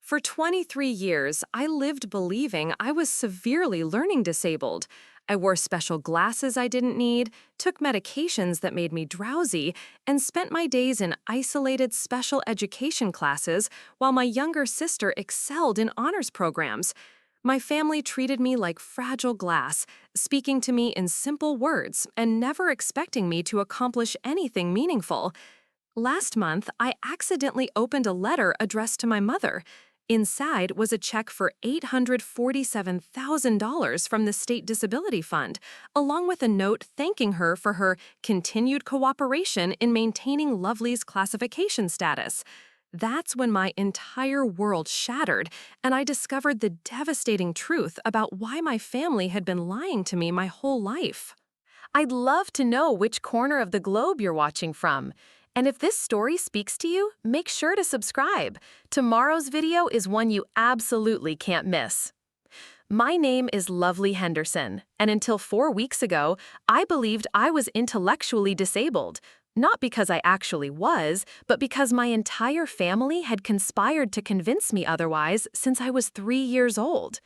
For 23 years, I lived believing I was severely learning disabled. I wore special glasses I didn't need, took medications that made me drowsy, and spent my days in isolated special education classes while my younger sister excelled in honors programs. My family treated me like fragile glass, speaking to me in simple words and never expecting me to accomplish anything meaningful. Last month, I accidentally opened a letter addressed to my mother. Inside was a check for $847,000 from the State Disability Fund, along with a note thanking her for her continued cooperation in maintaining Lovely's classification status. That's when my entire world shattered, and I discovered the devastating truth about why my family had been lying to me my whole life. I'd love to know which corner of the globe you're watching from. And if this story speaks to you, make sure to subscribe. Tomorrow's video is one you absolutely can't miss. My name is Lovely Henderson, and until 4 weeks ago, I believed I was intellectually disabled. Not because I actually was, but because my entire family had conspired to convince me otherwise since I was 3 years old.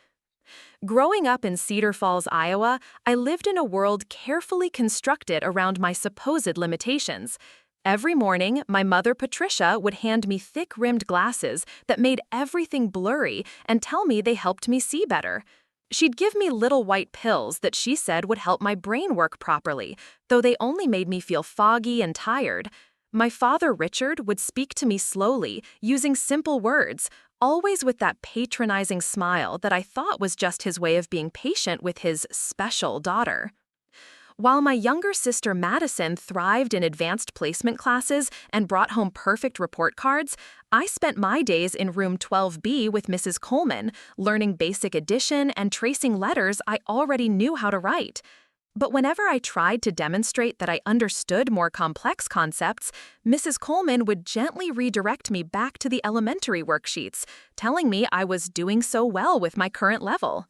Growing up in Cedar Falls, Iowa, I lived in a world carefully constructed around my supposed limitations. Every morning, my mother, Patricia, would hand me thick-rimmed glasses that made everything blurry and tell me they helped me see better. She'd give me little white pills that she said would help my brain work properly, though they only made me feel foggy and tired. My father, Richard, would speak to me slowly, using simple words, always with that patronizing smile that I thought was just his way of being patient with his special daughter. While my younger sister Madison thrived in advanced placement classes and brought home perfect report cards, I spent my days in room 12B with Mrs. Coleman, learning basic addition and tracing letters I already knew how to write. But whenever I tried to demonstrate that I understood more complex concepts, Mrs. Coleman would gently redirect me back to the elementary worksheets, telling me I was doing so well with my current level.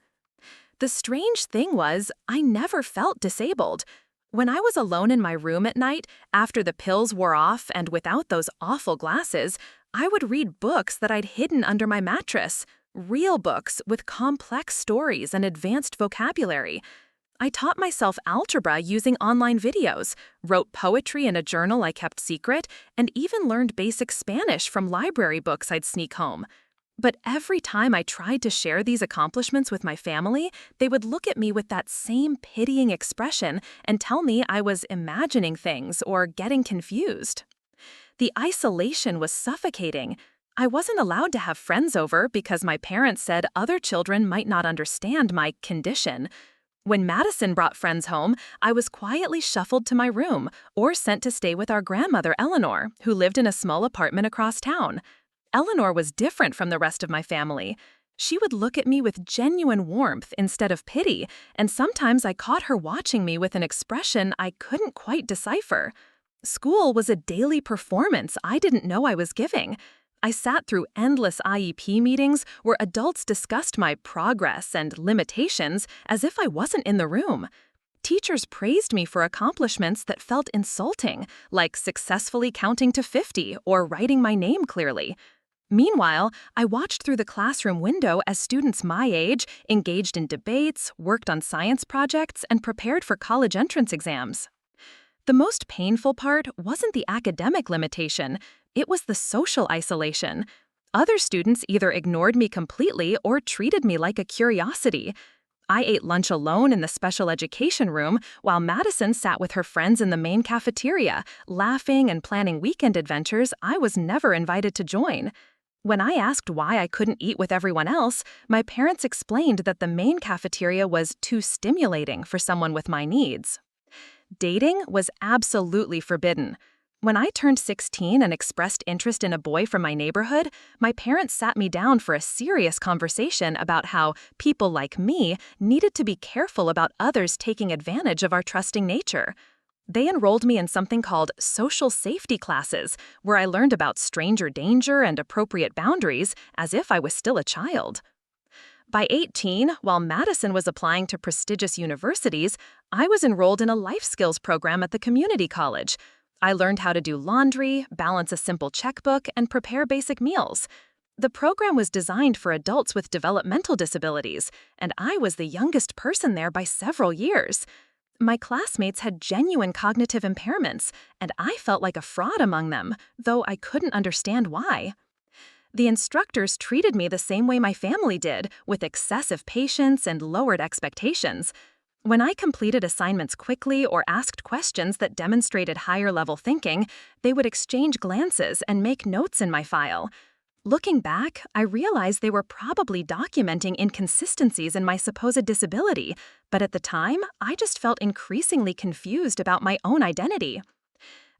The strange thing was, I never felt disabled. When I was alone in my room at night, after the pills wore off and without those awful glasses, I would read books that I'd hidden under my mattress, real books with complex stories and advanced vocabulary. I taught myself algebra using online videos, wrote poetry in a journal I kept secret, and even learned basic Spanish from library books I'd sneak home. But every time I tried to share these accomplishments with my family, they would look at me with that same pitying expression and tell me I was imagining things or getting confused. The isolation was suffocating. I wasn't allowed to have friends over because my parents said other children might not understand my condition. When Madison brought friends home, I was quietly shuffled to my room or sent to stay with our grandmother, Eleanor, who lived in a small apartment across town. Eleanor was different from the rest of my family. She would look at me with genuine warmth instead of pity, and sometimes I caught her watching me with an expression I couldn't quite decipher. School was a daily performance I didn't know I was giving. I sat through endless IEP meetings where adults discussed my progress and limitations as if I wasn't in the room. Teachers praised me for accomplishments that felt insulting, like successfully counting to 50 or writing my name clearly. Meanwhile, I watched through the classroom window as students my age engaged in debates, worked on science projects, and prepared for college entrance exams. The most painful part wasn't the academic limitation, it was the social isolation. Other students either ignored me completely or treated me like a curiosity. I ate lunch alone in the special education room while Madison sat with her friends in the main cafeteria, laughing and planning weekend adventures I was never invited to join. When I asked why I couldn't eat with everyone else, my parents explained that the main cafeteria was too stimulating for someone with my needs. Dating was absolutely forbidden. When I turned 16 and expressed interest in a boy from my neighborhood, my parents sat me down for a serious conversation about how people like me needed to be careful about others taking advantage of our trusting nature. They enrolled me in something called social safety classes, where I learned about stranger danger and appropriate boundaries as if I was still a child. By 18, while Madison was applying to prestigious universities, I was enrolled in a life skills program at the community college. I learned how to do laundry, balance a simple checkbook, and prepare basic meals. The program was designed for adults with developmental disabilities, and I was the youngest person there by several years. My classmates had genuine cognitive impairments, and I felt like a fraud among them, though I couldn't understand why. The instructors treated me the same way my family did, with excessive patience and lowered expectations. When I completed assignments quickly or asked questions that demonstrated higher-level thinking, they would exchange glances and make notes in my file. Looking back, I realized they were probably documenting inconsistencies in my supposed disability, but at the time, I just felt increasingly confused about my own identity.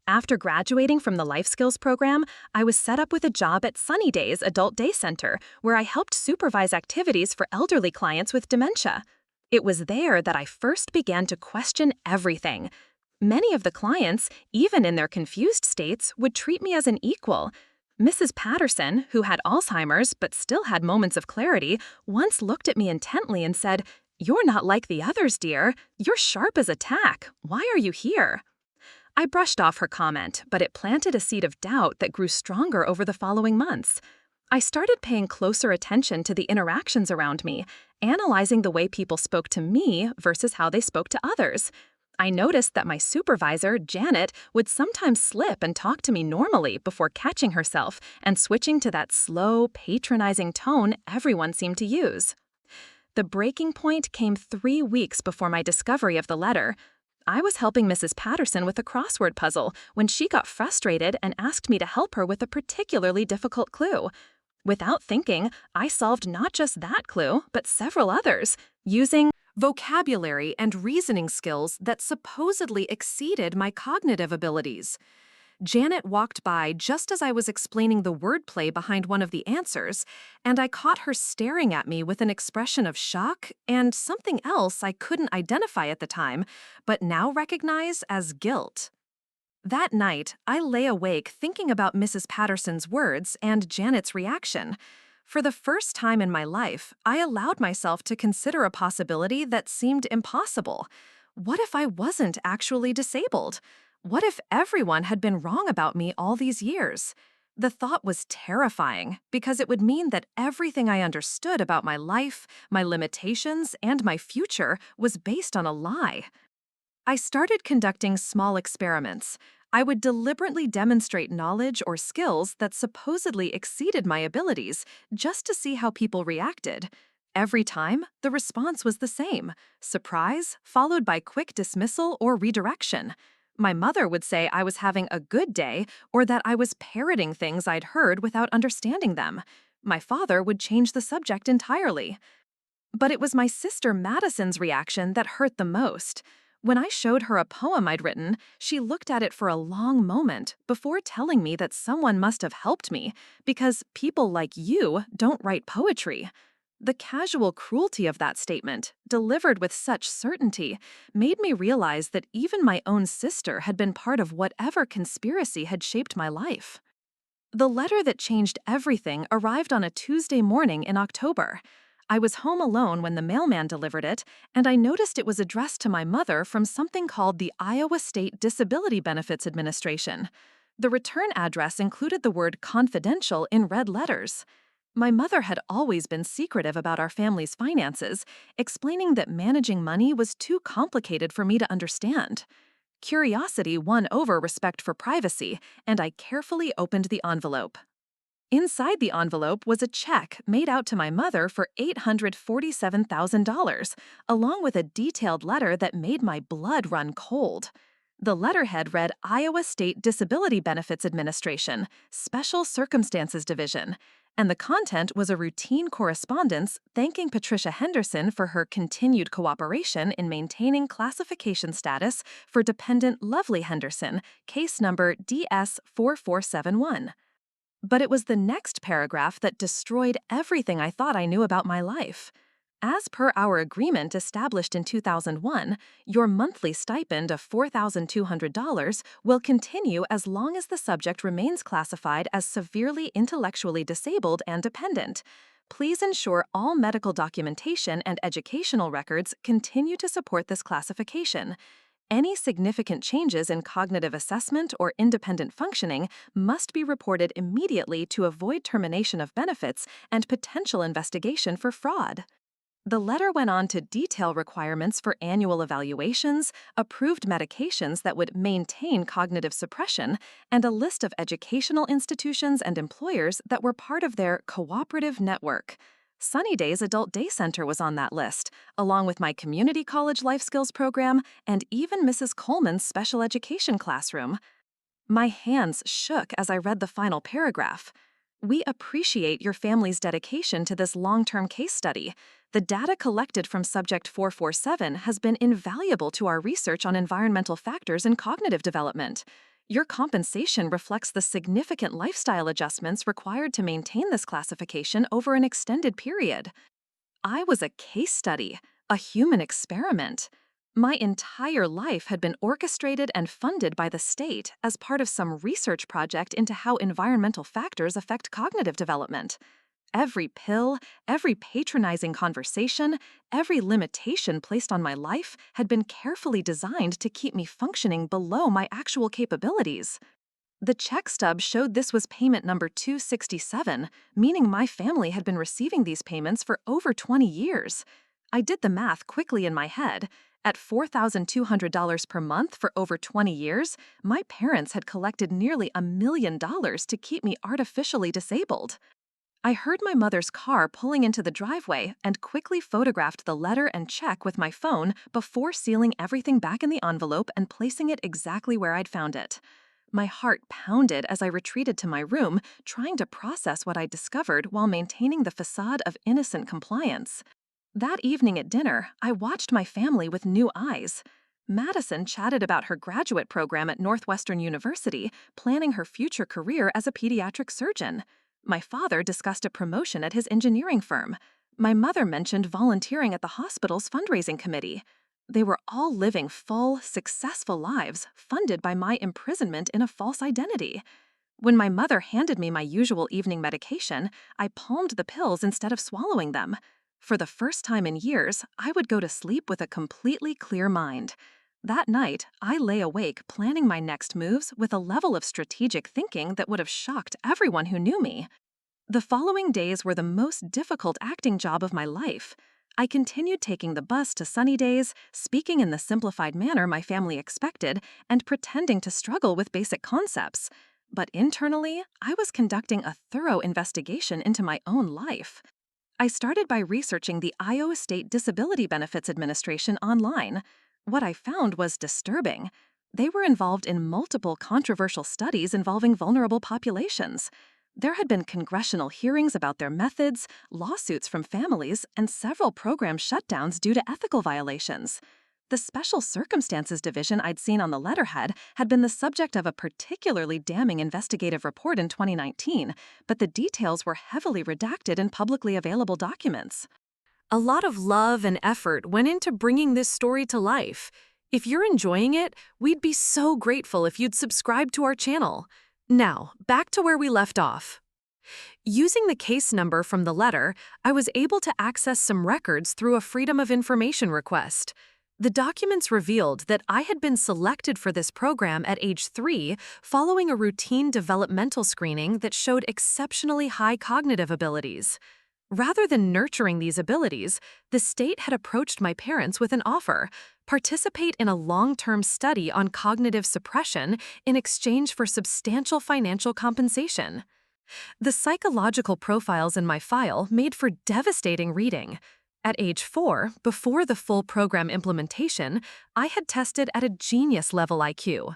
After graduating from the Life Skills program, I was set up with a job at Sunny Days Adult Day Center, where I helped supervise activities for elderly clients with dementia. It was there that I first began to question everything. Many of the clients, even in their confused states, would treat me as an equal. Mrs. Patterson, who had Alzheimer's but still had moments of clarity, once looked at me intently and said, "You're not like the others, dear. You're sharp as a tack. Why are you here?" I brushed off her comment, but it planted a seed of doubt that grew stronger over the following months. I started paying closer attention to the interactions around me, analyzing the way people spoke to me versus how they spoke to others. I noticed that my supervisor, Janet, would sometimes slip and talk to me normally before catching herself and switching to that slow, patronizing tone everyone seemed to use. The breaking point came 3 weeks before my discovery of the letter. I was helping Mrs. Patterson with a crossword puzzle when she got frustrated and asked me to help her with a particularly difficult clue. Without thinking, I solved not just that clue, but several others, using vocabulary and reasoning skills that supposedly exceeded my cognitive abilities. Janet walked by just as I was explaining the wordplay behind one of the answers, and I caught her staring at me with an expression of shock and something else I couldn't identify at the time, but now recognize as guilt. That night, I lay awake thinking about Mrs. Patterson's words and Janet's reaction. For the first time in my life, I allowed myself to consider a possibility that seemed impossible. What if I wasn't actually disabled? What if everyone had been wrong about me all these years? The thought was terrifying because it would mean that everything I understood about my life, my limitations, and my future was based on a lie. I started conducting small experiments. I would deliberately demonstrate knowledge or skills that supposedly exceeded my abilities just to see how people reacted. Every time, the response was the same: surprise, followed by quick dismissal or redirection. My mother would say I was having a good day or that I was parroting things I'd heard without understanding them. My father would change the subject entirely. But it was my sister Madison's reaction that hurt the most. When I showed her a poem I'd written, she looked at it for a long moment before telling me that someone must have helped me because people like you don't write poetry. The casual cruelty of that statement, delivered with such certainty, made me realize that even my own sister had been part of whatever conspiracy had shaped my life. The letter that changed everything arrived on a Tuesday morning in October. I was home alone when the mailman delivered it, and I noticed it was addressed to my mother from something called the Iowa State Disability Benefits Administration. The return address included the word confidential in red letters. My mother had always been secretive about our family's finances, explaining that managing money was too complicated for me to understand. Curiosity won over respect for privacy, and I carefully opened the envelope. Inside the envelope was a check made out to my mother for $847,000, along with a detailed letter that made my blood run cold. The letterhead read Iowa State Disability Benefits Administration, Special Circumstances Division, and the content was a routine correspondence thanking Patricia Henderson for her continued cooperation in maintaining classification status for dependent Lovely Henderson, case number DS4471. But it was the next paragraph that destroyed everything I thought I knew about my life. As per our agreement established in 2001, your monthly stipend of $4,200 will continue as long as the subject remains classified as severely intellectually disabled and dependent. Please ensure all medical documentation and educational records continue to support this classification. Any significant changes in cognitive assessment or independent functioning must be reported immediately to avoid termination of benefits and potential investigation for fraud. The letter went on to detail requirements for annual evaluations, approved medications that would maintain cognitive suppression, and a list of educational institutions and employers that were part of their cooperative network. Sunnyday's Adult Day Center was on that list, along with my community college life skills program and even Mrs. Coleman's special education classroom. My hands shook as I read the final paragraph. We appreciate your family's dedication to this long-term case study. The data collected from Subject 447 has been invaluable to our research on environmental factors in cognitive development. Your compensation reflects the significant lifestyle adjustments required to maintain this classification over an extended period. I was a case study, a human experiment. My entire life had been orchestrated and funded by the state as part of some research project into how environmental factors affect cognitive development. Every pill, every patronizing conversation, every limitation placed on my life had been carefully designed to keep me functioning below my actual capabilities. The check stub showed this was payment number 267, meaning my family had been receiving these payments for over 20 years. I did the math quickly in my head. At $4,200 per month for over 20 years, my parents had collected nearly $1 million to keep me artificially disabled. I heard my mother's car pulling into the driveway and quickly photographed the letter and check with my phone before sealing everything back in the envelope and placing it exactly where I'd found it. My heart pounded as I retreated to my room, trying to process what I'd discovered while maintaining the facade of innocent compliance. That evening at dinner, I watched my family with new eyes. Madison chatted about her graduate program at Northwestern University, planning her future career as a pediatric surgeon. My father discussed a promotion at his engineering firm. My mother mentioned volunteering at the hospital's fundraising committee. They were all living full, successful lives funded by my imprisonment in a false identity. When my mother handed me my usual evening medication, I palmed the pills instead of swallowing them. For the first time in years, I would go to sleep with a completely clear mind. That night, I lay awake planning my next moves with a level of strategic thinking that would have shocked everyone who knew me. The following days were the most difficult acting job of my life. I continued taking the bus to sunny days, speaking in the simplified manner my family expected, and pretending to struggle with basic concepts. But internally, I was conducting a thorough investigation into my own life. I started by researching the Iowa State Disability Benefits Administration online. What I found was disturbing. They were involved in multiple controversial studies involving vulnerable populations. There had been congressional hearings about their methods, lawsuits from families, and several program shutdowns due to ethical violations. The Special Circumstances Division I'd seen on the letterhead had been the subject of a particularly damning investigative report in 2019, but the details were heavily redacted in publicly available documents. A lot of love and effort went into bringing this story to life. If you're enjoying it, we'd be so grateful if you'd subscribe to our channel. Now, back to where we left off. Using the case number from the letter, I was able to access some records through a Freedom of Information request. The documents revealed that I had been selected for this program at age 3 following a routine developmental screening that showed exceptionally high cognitive abilities. Rather than nurturing these abilities, the state had approached my parents with an offer: participate in a long-term study on cognitive suppression in exchange for substantial financial compensation. The psychological profiles in my file made for devastating reading. At age 4, before the full program implementation, I had tested at a genius-level IQ.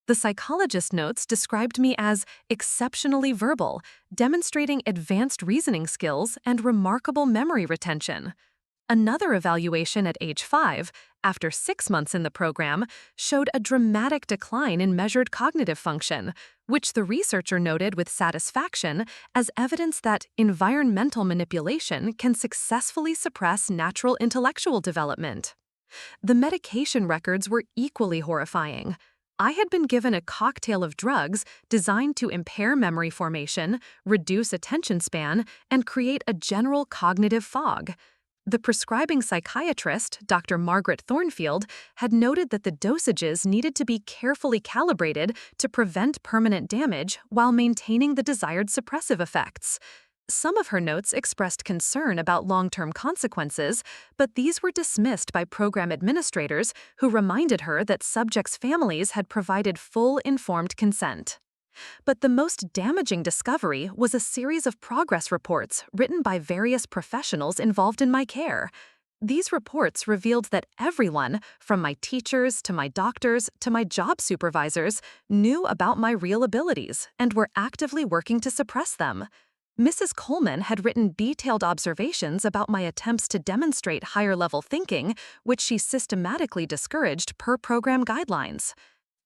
The psychologist notes described me as exceptionally verbal, demonstrating advanced reasoning skills and remarkable memory retention. Another evaluation at age 5, after 6 months in the program, showed a dramatic decline in measured cognitive function, which the researcher noted with satisfaction as evidence that environmental manipulation can successfully suppress natural intellectual development. The medication records were equally horrifying. I had been given a cocktail of drugs designed to impair memory formation, reduce attention span, and create a general cognitive fog. The prescribing psychiatrist, Dr. Margaret Thornfield, had noted that the dosages needed to be carefully calibrated to prevent permanent damage while maintaining the desired suppressive effects. Some of her notes expressed concern about long-term consequences, but these were dismissed by program administrators who reminded her that subjects' families had provided full informed consent. But the most damaging discovery was a series of progress reports written by various professionals involved in my care. These reports revealed that everyone, from my teachers to my doctors to my job supervisors, knew about my real abilities and were actively working to suppress them. Mrs. Coleman had written detailed observations about my attempts to demonstrate higher-level thinking, which she systematically discouraged per program guidelines.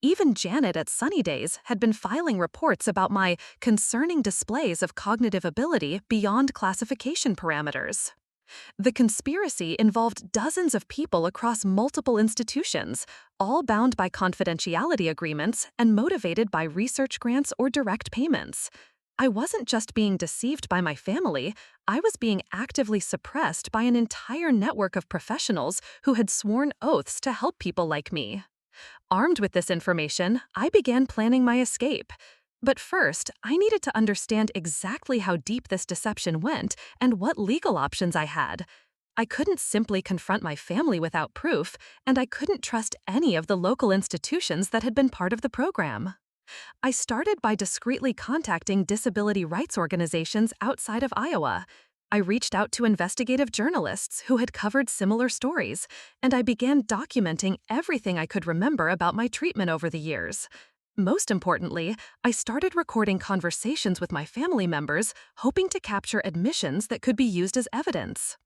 Even Janet at Sunny Days had been filing reports about my concerning displays of cognitive ability beyond classification parameters. The conspiracy involved dozens of people across multiple institutions, all bound by confidentiality agreements and motivated by research grants or direct payments. I wasn't just being deceived by my family, I was being actively suppressed by an entire network of professionals who had sworn oaths to help people like me. Armed with this information, I began planning my escape. But first, I needed to understand exactly how deep this deception went and what legal options I had. I couldn't simply confront my family without proof, and I couldn't trust any of the local institutions that had been part of the program. I started by discreetly contacting disability rights organizations outside of Iowa. I reached out to investigative journalists who had covered similar stories, and I began documenting everything I could remember about my treatment over the years. Most importantly, I started recording conversations with my family members, hoping to capture admissions that could be used as evidence.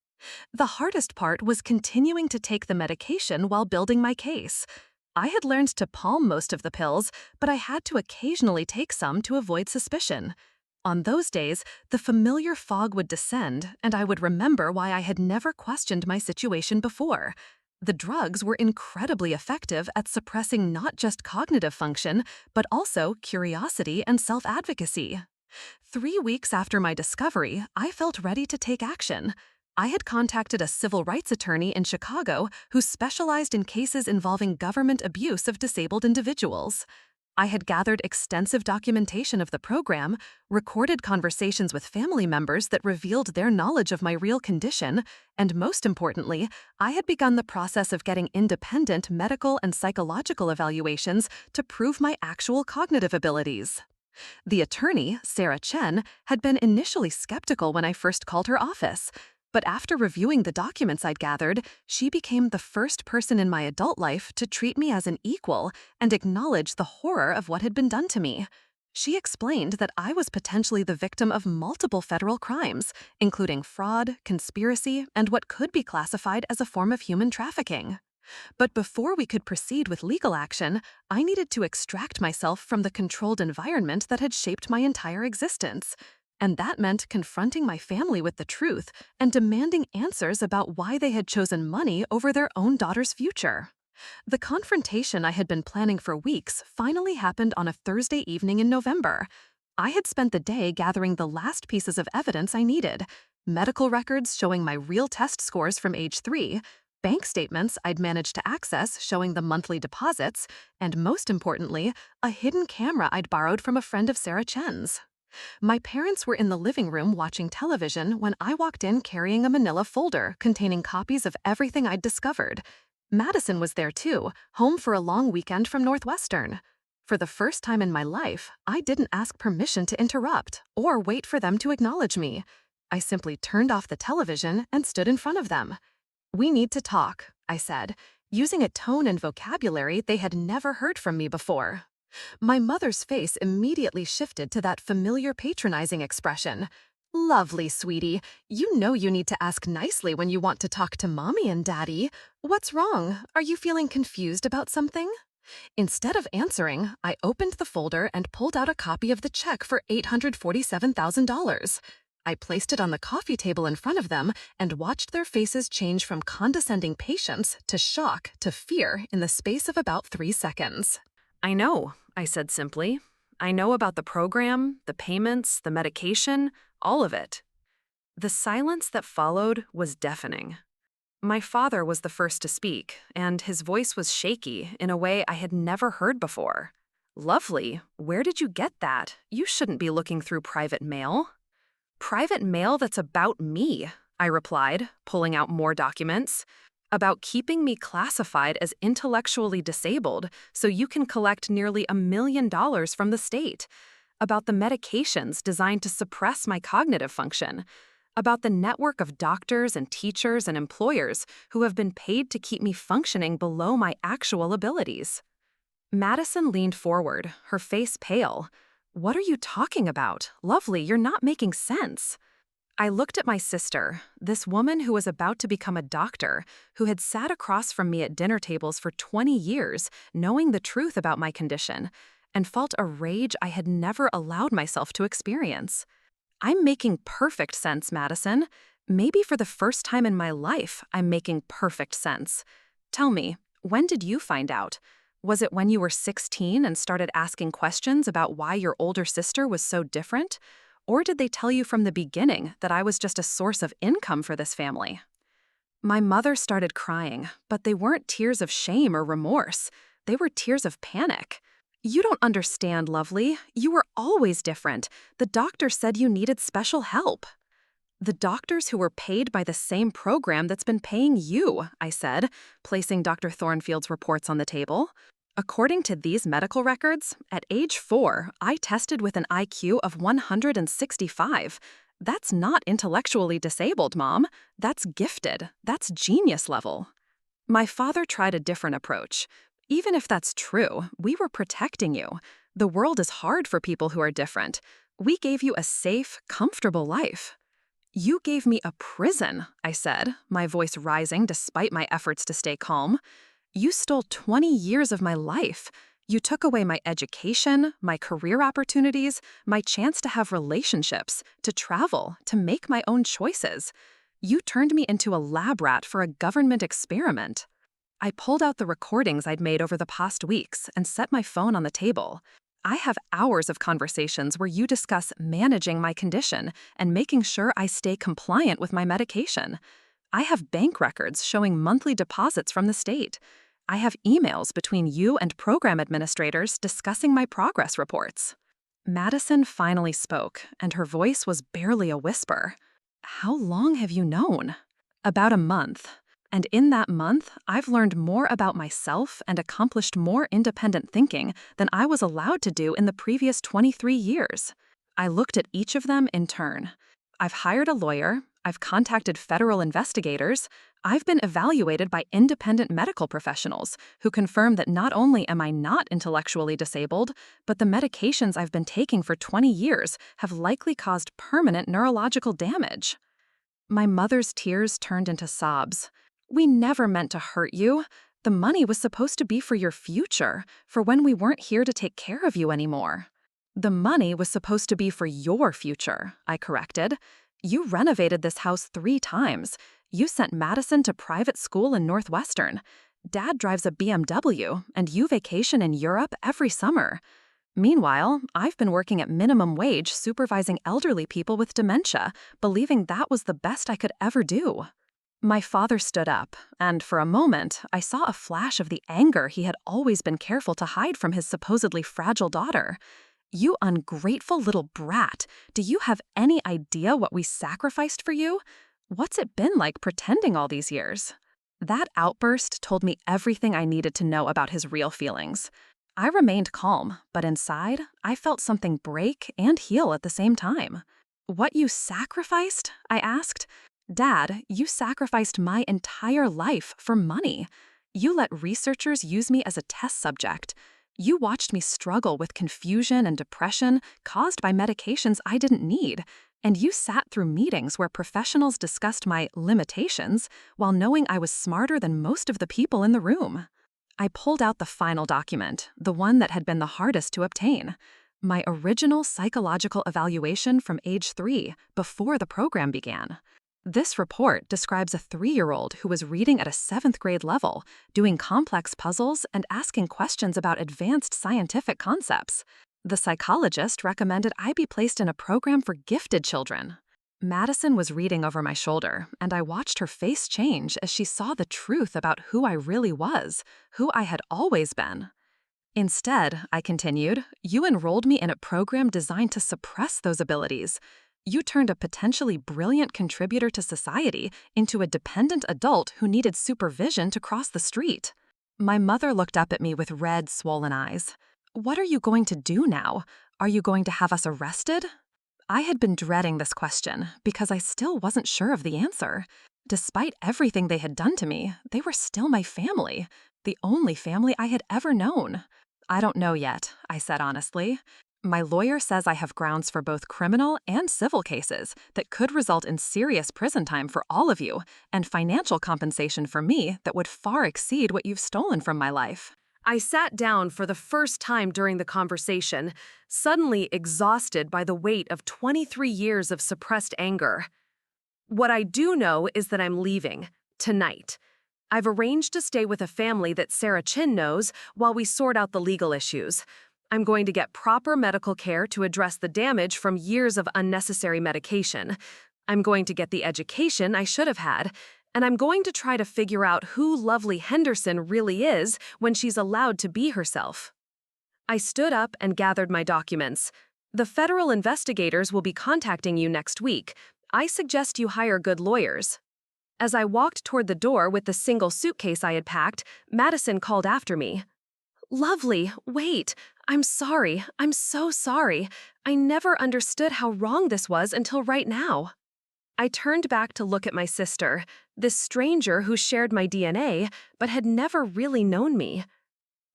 The hardest part was continuing to take the medication while building my case. I had learned to palm most of the pills, but I had to occasionally take some to avoid suspicion. On those days, the familiar fog would descend, and I would remember why I had never questioned my situation before. The drugs were incredibly effective at suppressing not just cognitive function, but also curiosity and self-advocacy. 3 weeks after my discovery, I felt ready to take action. I had contacted a civil rights attorney in Chicago who specialized in cases involving government abuse of disabled individuals. I had gathered extensive documentation of the program, recorded conversations with family members that revealed their knowledge of my real condition, and most importantly, I had begun the process of getting independent medical and psychological evaluations to prove my actual cognitive abilities. The attorney, Sarah Chen, had been initially skeptical when I first called her office, but after reviewing the documents I'd gathered, she became the first person in my adult life to treat me as an equal and acknowledge the horror of what had been done to me. She explained that I was potentially the victim of multiple federal crimes, including fraud, conspiracy, and what could be classified as a form of human trafficking. But before we could proceed with legal action, I needed to extract myself from the controlled environment that had shaped my entire existence. And that meant confronting my family with the truth and demanding answers about why they had chosen money over their own daughter's future. The confrontation I had been planning for weeks finally happened on a Thursday evening in November. I had spent the day gathering the last pieces of evidence I needed: medical records showing my real test scores from age 3, bank statements I'd managed to access showing the monthly deposits, and most importantly, a hidden camera I'd borrowed from a friend of Sarah Chen's. My parents were in the living room watching television when I walked in carrying a manila folder containing copies of everything I'd discovered. Madison was there too, home for a long weekend from Northwestern. For the first time in my life, I didn't ask permission to interrupt or wait for them to acknowledge me. I simply turned off the television and stood in front of them. "We need to talk," I said, using a tone and vocabulary they had never heard from me before. My mother's face immediately shifted to that familiar patronizing expression. "Lovely, sweetie. You know you need to ask nicely when you want to talk to Mommy and Daddy. What's wrong? Are you feeling confused about something?" Instead of answering, I opened the folder and pulled out a copy of the check for $847,000. I placed it on the coffee table in front of them and watched their faces change from condescending patience to shock to fear in the space of about 3 seconds. "I know," I said simply. "I know about the program, the payments, the medication, all of it." The silence that followed was deafening. My father was the first to speak, and his voice was shaky in a way I had never heard before. Lovely, where did you get that? You shouldn't be looking through private mail. Private mail that's about me, I replied, pulling out more documents. About keeping me classified as intellectually disabled so you can collect nearly $1 million from the state. About the medications designed to suppress my cognitive function. About the network of doctors and teachers and employers who have been paid to keep me functioning below my actual abilities. Madison leaned forward, her face pale. What are you talking about? Lovely, you're not making sense. I looked at my sister, this woman who was about to become a doctor, who had sat across from me at dinner tables for 20 years, knowing the truth about my condition, and felt a rage I had never allowed myself to experience. I'm making perfect sense, Madison. Maybe for the first time in my life, I'm making perfect sense. Tell me, when did you find out? Was it when you were 16 and started asking questions about why your older sister was so different? Or did they tell you from the beginning that I was just a source of income for this family? My mother started crying, but they weren't tears of shame or remorse. They were tears of panic. You don't understand, Lovely. You were always different. The doctor said you needed special help. The doctors who were paid by the same program that's been paying you, I said, placing Dr. Thornfield's reports on the table. According to these medical records, at age 4, I tested with an IQ of 165. That's not intellectually disabled, Mom. That's gifted. That's genius level. My father tried a different approach. Even if that's true, we were protecting you. The world is hard for people who are different. We gave you a safe, comfortable life. You gave me a prison, I said, my voice rising despite my efforts to stay calm. You stole 20 years of my life. You took away my education, my career opportunities, my chance to have relationships, to travel, to make my own choices. You turned me into a lab rat for a government experiment. I pulled out the recordings I'd made over the past weeks and set my phone on the table. I have hours of conversations where you discuss managing my condition and making sure I stay compliant with my medication. I have bank records showing monthly deposits from the state. I have emails between you and program administrators discussing my progress reports. Madison finally spoke, and her voice was barely a whisper. How long have you known? About a month. And in that month, I've learned more about myself and accomplished more independent thinking than I was allowed to do in the previous 23 years. I looked at each of them in turn. I've hired a lawyer, I've contacted federal investigators, I've been evaluated by independent medical professionals who confirm that not only am I not intellectually disabled, but the medications I've been taking for 20 years have likely caused permanent neurological damage. My mother's tears turned into sobs. We never meant to hurt you. The money was supposed to be for your future, for when we weren't here to take care of you anymore. The money was supposed to be for your future, I corrected. You renovated this house 3 times. You sent Madison to private school in Northwestern. Dad drives a BMW, and you vacation in Europe every summer. Meanwhile, I've been working at minimum wage supervising elderly people with dementia, believing that was the best I could ever do. My father stood up, and for a moment, I saw a flash of the anger he had always been careful to hide from his supposedly fragile daughter. You ungrateful little brat, do you have any idea what we sacrificed for you? What's it been like pretending all these years? That outburst told me everything I needed to know about his real feelings. I remained calm, but inside, I felt something break and heal at the same time. What you sacrificed? I asked. Dad, you sacrificed my entire life for money. You let researchers use me as a test subject. You watched me struggle with confusion and depression caused by medications I didn't need. And you sat through meetings where professionals discussed my limitations while knowing I was smarter than most of the people in the room. I pulled out the final document, the one that had been the hardest to obtain. My original psychological evaluation from age 3, before the program began. This report describes a 3-year-old who was reading at a 7th grade level, doing complex puzzles and asking questions about advanced scientific concepts. The psychologist recommended I be placed in a program for gifted children. Madison was reading over my shoulder, and I watched her face change as she saw the truth about who I really was, who I had always been. Instead, I continued, you enrolled me in a program designed to suppress those abilities. You turned a potentially brilliant contributor to society into a dependent adult who needed supervision to cross the street. My mother looked up at me with red, swollen eyes. What are you going to do now? Are you going to have us arrested? I had been dreading this question because I still wasn't sure of the answer. Despite everything they had done to me, they were still my family, the only family I had ever known. I don't know yet, I said honestly. My lawyer says I have grounds for both criminal and civil cases that could result in serious prison time for all of you and financial compensation for me that would far exceed what you've stolen from my life. I sat down for the first time during the conversation, suddenly exhausted by the weight of 23 years of suppressed anger. What I do know is that I'm leaving, tonight. I've arranged to stay with a family that Sarah Chin knows while we sort out the legal issues. I'm going to get proper medical care to address the damage from years of unnecessary medication. I'm going to get the education I should have had. And I'm going to try to figure out who Lovely Henderson really is when she's allowed to be herself. I stood up and gathered my documents. The federal investigators will be contacting you next week. I suggest you hire good lawyers. As I walked toward the door with the single suitcase I had packed, Madison called after me. Lovely, wait. I'm sorry. I'm so sorry. I never understood how wrong this was until right now. I turned back to look at my sister, this stranger who shared my DNA but had never really known me.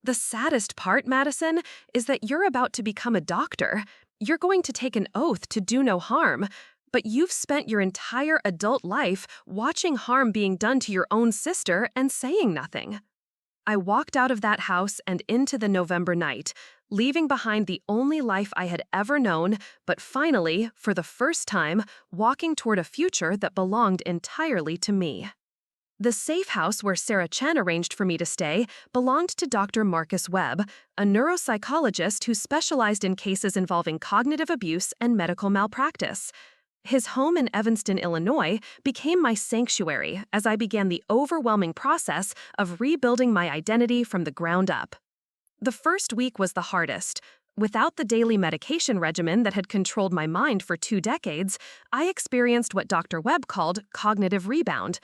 The saddest part, Madison, is that you're about to become a doctor. You're going to take an oath to do no harm, but you've spent your entire adult life watching harm being done to your own sister and saying nothing. I walked out of that house and into the November night, leaving behind the only life I had ever known, but finally, for the first time, walking toward a future that belonged entirely to me. The safe house where Sarah Chen arranged for me to stay belonged to Dr. Marcus Webb, a neuropsychologist who specialized in cases involving cognitive abuse and medical malpractice. His home in Evanston, Illinois, became my sanctuary as I began the overwhelming process of rebuilding my identity from the ground up. The first week was the hardest. Without the daily medication regimen that had controlled my mind for 2 decades, I experienced what Dr. Webb called cognitive rebound.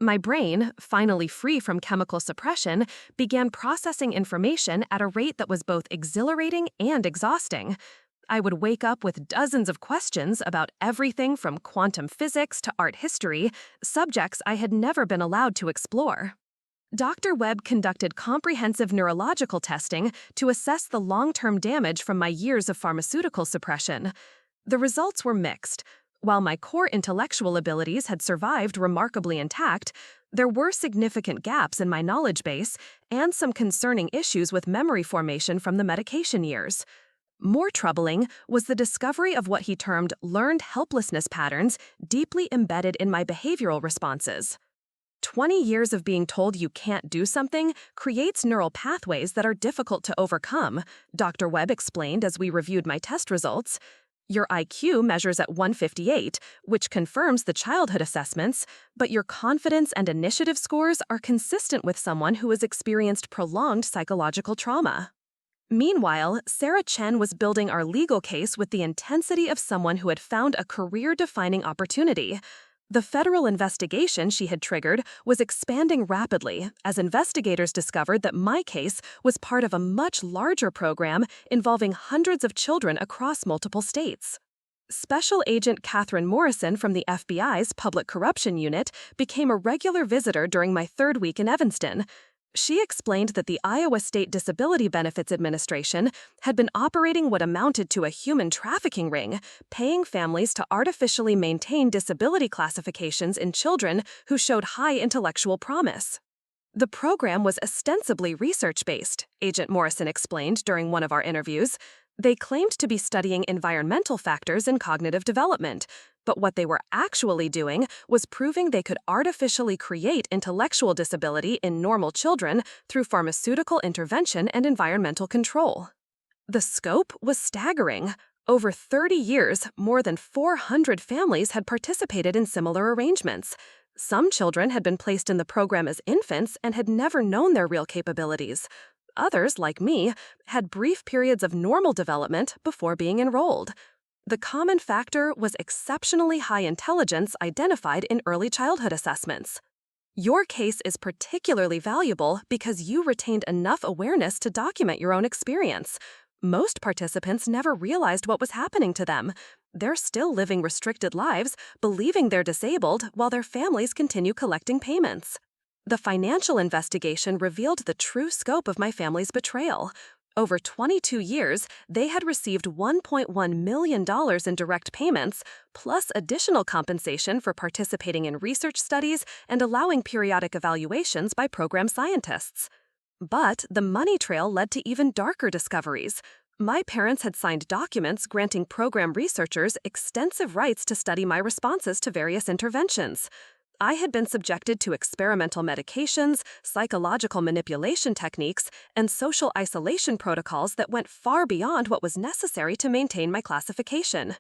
My brain, finally free from chemical suppression, began processing information at a rate that was both exhilarating and exhausting. I would wake up with dozens of questions about everything from quantum physics to art history, subjects I had never been allowed to explore. Dr. Webb conducted comprehensive neurological testing to assess the long-term damage from my years of pharmaceutical suppression. The results were mixed. While my core intellectual abilities had survived remarkably intact, there were significant gaps in my knowledge base and some concerning issues with memory formation from the medication years. More troubling was the discovery of what he termed learned helplessness patterns deeply embedded in my behavioral responses. 20 years of being told you can't do something creates neural pathways that are difficult to overcome, Dr. Webb explained as we reviewed my test results. Your IQ measures at 158, which confirms the childhood assessments, but your confidence and initiative scores are consistent with someone who has experienced prolonged psychological trauma. Meanwhile, Sarah Chen was building our legal case with the intensity of someone who had found a career-defining opportunity. The federal investigation she had triggered was expanding rapidly as investigators discovered that my case was part of a much larger program involving hundreds of children across multiple states. Special Agent Catherine Morrison from the FBI's Public Corruption Unit became a regular visitor during my 3rd week in Evanston. She explained that the Iowa State Disability Benefits Administration had been operating what amounted to a human trafficking ring, paying families to artificially maintain disability classifications in children who showed high intellectual promise. The program was ostensibly research-based, Agent Morrison explained during one of our interviews. They claimed to be studying environmental factors in cognitive development, but what they were actually doing was proving they could artificially create intellectual disability in normal children through pharmaceutical intervention and environmental control. The scope was staggering. Over 30 years, more than 400 families had participated in similar arrangements. Some children had been placed in the program as infants and had never known their real capabilities. Others, like me, had brief periods of normal development before being enrolled. The common factor was exceptionally high intelligence identified in early childhood assessments. Your case is particularly valuable because you retained enough awareness to document your own experience. Most participants never realized what was happening to them. They're still living restricted lives, believing they're disabled while their families continue collecting payments. The financial investigation revealed the true scope of my family's betrayal. Over 22 years, they had received $1.1 million in direct payments, plus additional compensation for participating in research studies and allowing periodic evaluations by program scientists. But the money trail led to even darker discoveries. My parents had signed documents granting program researchers extensive rights to study my responses to various interventions. I had been subjected to experimental medications, psychological manipulation techniques, and social isolation protocols that went far beyond what was necessary to maintain my classification.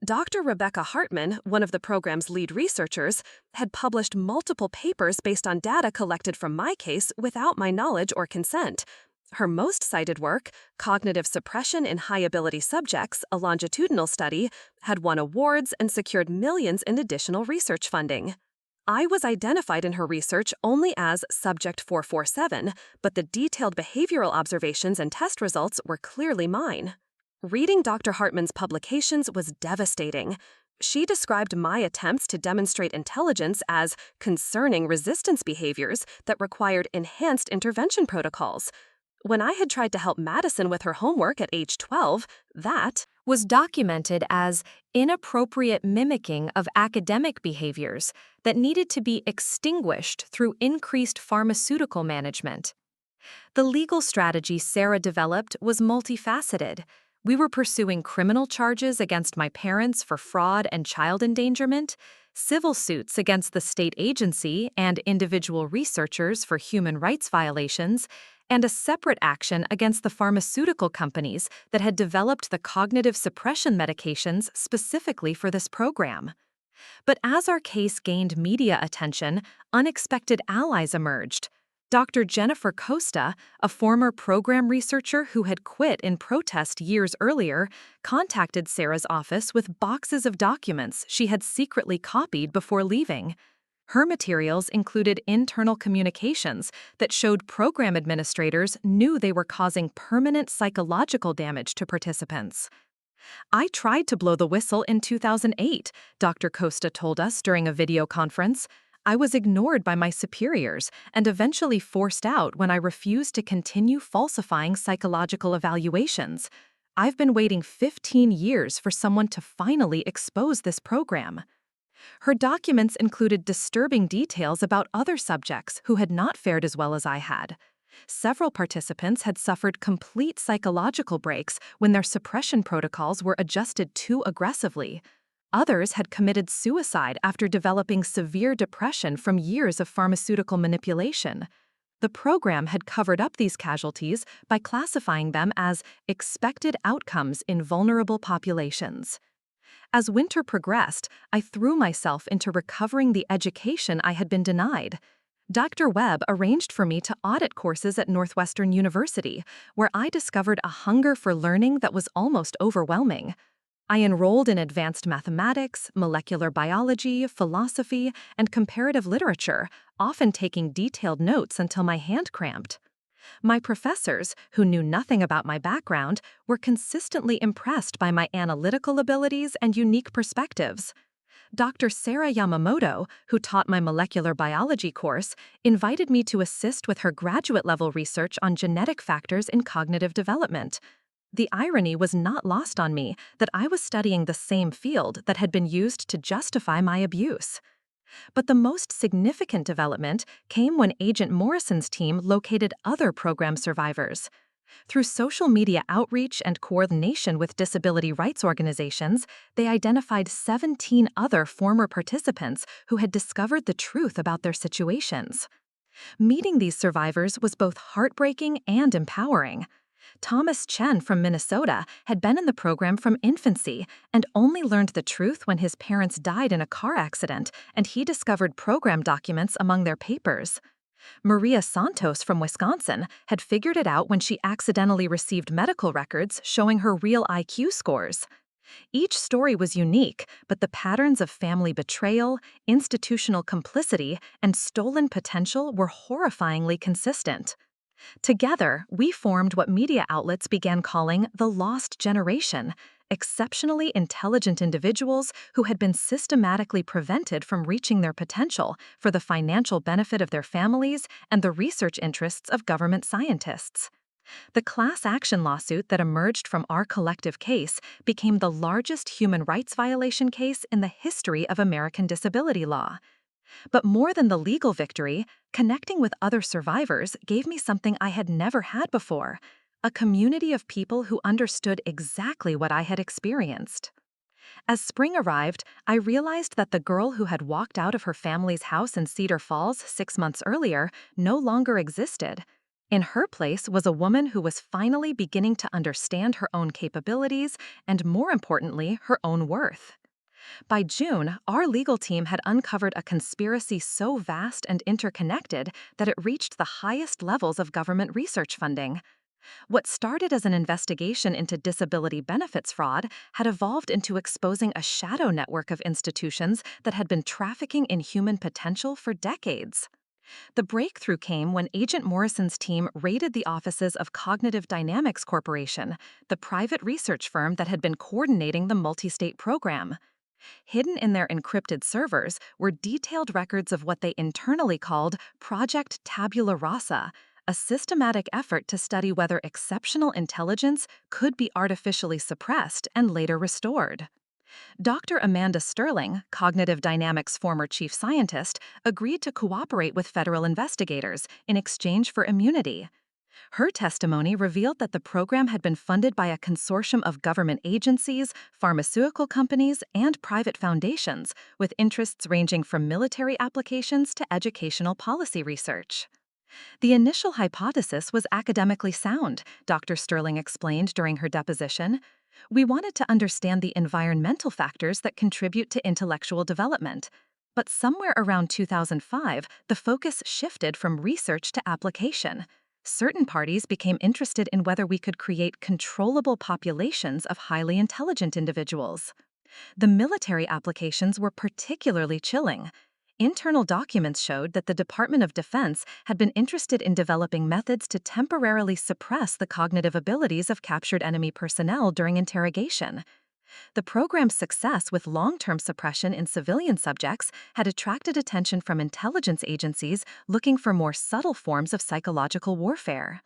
Dr. Rebecca Hartman, one of the program's lead researchers, had published multiple papers based on data collected from my case without my knowledge or consent. Her most cited work, Cognitive Suppression in High-Ability Subjects, a longitudinal study, had won awards and secured millions in additional research funding. I was identified in her research only as Subject 447, but the detailed behavioral observations and test results were clearly mine. Reading Dr. Hartman's publications was devastating. She described my attempts to demonstrate intelligence as concerning resistance behaviors that required enhanced intervention protocols. When I had tried to help Madison with her homework at age 12, that was documented as inappropriate mimicking of academic behaviors that needed to be extinguished through increased pharmaceutical management. The legal strategy Sarah developed was multifaceted. We were pursuing criminal charges against my parents for fraud and child endangerment, civil suits against the state agency and individual researchers for human rights violations, and a separate action against the pharmaceutical companies that had developed the cognitive suppression medications specifically for this program. But as our case gained media attention, unexpected allies emerged. Dr. Jennifer Costa, a former program researcher who had quit in protest years earlier, contacted Sarah's office with boxes of documents she had secretly copied before leaving. Her materials included internal communications that showed program administrators knew they were causing permanent psychological damage to participants. I tried to blow the whistle in 2008, Dr. Costa told us during a video conference. I was ignored by my superiors and eventually forced out when I refused to continue falsifying psychological evaluations. I've been waiting 15 years for someone to finally expose this program. Her documents included disturbing details about other subjects who had not fared as well as I had. Several participants had suffered complete psychological breaks when their suppression protocols were adjusted too aggressively. Others had committed suicide after developing severe depression from years of pharmaceutical manipulation. The program had covered up these casualties by classifying them as expected outcomes in vulnerable populations. As winter progressed, I threw myself into recovering the education I had been denied. Dr. Webb arranged for me to audit courses at Northwestern University, where I discovered a hunger for learning that was almost overwhelming. I enrolled in advanced mathematics, molecular biology, philosophy, and comparative literature, often taking detailed notes until my hand cramped. My professors, who knew nothing about my background, were consistently impressed by my analytical abilities and unique perspectives. Dr. Sarah Yamamoto, who taught my molecular biology course, invited me to assist with her graduate-level research on genetic factors in cognitive development. The irony was not lost on me that I was studying the same field that had been used to justify my abuse. But the most significant development came when Agent Morrison's team located other program survivors. Through social media outreach and coordination with disability rights organizations, they identified 17 other former participants who had discovered the truth about their situations. Meeting these survivors was both heartbreaking and empowering. Thomas Chen from Minnesota had been in the program from infancy and only learned the truth when his parents died in a car accident and he discovered program documents among their papers. Maria Santos from Wisconsin had figured it out when she accidentally received medical records showing her real IQ scores. Each story was unique, but the patterns of family betrayal, institutional complicity, and stolen potential were horrifyingly consistent. Together, we formed what media outlets began calling the lost generation, exceptionally intelligent individuals who had been systematically prevented from reaching their potential for the financial benefit of their families and the research interests of government scientists. The class action lawsuit that emerged from our collective case became the largest human rights violation case in the history of American disability law. But more than the legal victory, connecting with other survivors gave me something I had never had before: a community of people who understood exactly what I had experienced. As spring arrived, I realized that the girl who had walked out of her family's house in Cedar Falls 6 months earlier no longer existed. In her place was a woman who was finally beginning to understand her own capabilities and, more importantly, her own worth. By June, our legal team had uncovered a conspiracy so vast and interconnected that it reached the highest levels of government research funding. What started as an investigation into disability benefits fraud had evolved into exposing a shadow network of institutions that had been trafficking in human potential for decades. The breakthrough came when Agent Morrison's team raided the offices of Cognitive Dynamics Corporation, the private research firm that had been coordinating the multi-state program. Hidden in their encrypted servers were detailed records of what they internally called Project Tabula Rasa, a systematic effort to study whether exceptional intelligence could be artificially suppressed and later restored. Dr. Amanda Sterling, Cognitive Dynamics' former chief scientist, agreed to cooperate with federal investigators in exchange for immunity. Her testimony revealed that the program had been funded by a consortium of government agencies, pharmaceutical companies, and private foundations, with interests ranging from military applications to educational policy research. The initial hypothesis was academically sound, Dr. Sterling explained during her deposition. We wanted to understand the environmental factors that contribute to intellectual development. But somewhere around 2005, the focus shifted from research to application. Certain parties became interested in whether we could create controllable populations of highly intelligent individuals. The military applications were particularly chilling. Internal documents showed that the Department of Defense had been interested in developing methods to temporarily suppress the cognitive abilities of captured enemy personnel during interrogation. The program's success with long-term suppression in civilian subjects had attracted attention from intelligence agencies looking for more subtle forms of psychological warfare.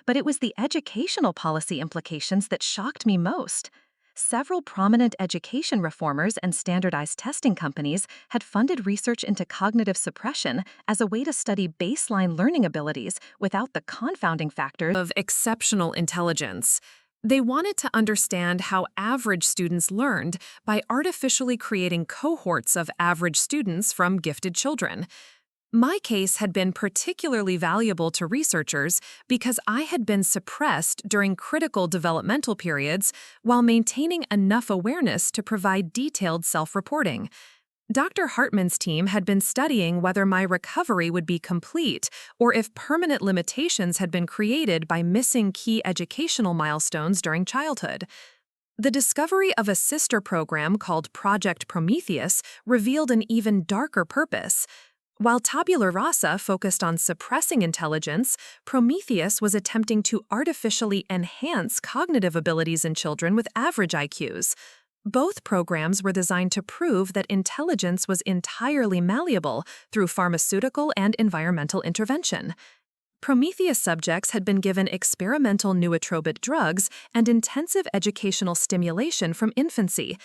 But it was the educational policy implications that shocked me most. Several prominent education reformers and standardized testing companies had funded research into cognitive suppression as a way to study baseline learning abilities without the confounding factors of exceptional intelligence. They wanted to understand how average students learned by artificially creating cohorts of average students from gifted children. My case had been particularly valuable to researchers because I had been suppressed during critical developmental periods while maintaining enough awareness to provide detailed self-reporting. Dr. Hartman's team had been studying whether my recovery would be complete or if permanent limitations had been created by missing key educational milestones during childhood. The discovery of a sister program called Project Prometheus revealed an even darker purpose. While Tabula Rasa focused on suppressing intelligence, Prometheus was attempting to artificially enhance cognitive abilities in children with average IQs. Both programs were designed to prove that intelligence was entirely malleable through pharmaceutical and environmental intervention. Prometheus subjects had been given experimental nootropic drugs and intensive educational stimulation from infancy.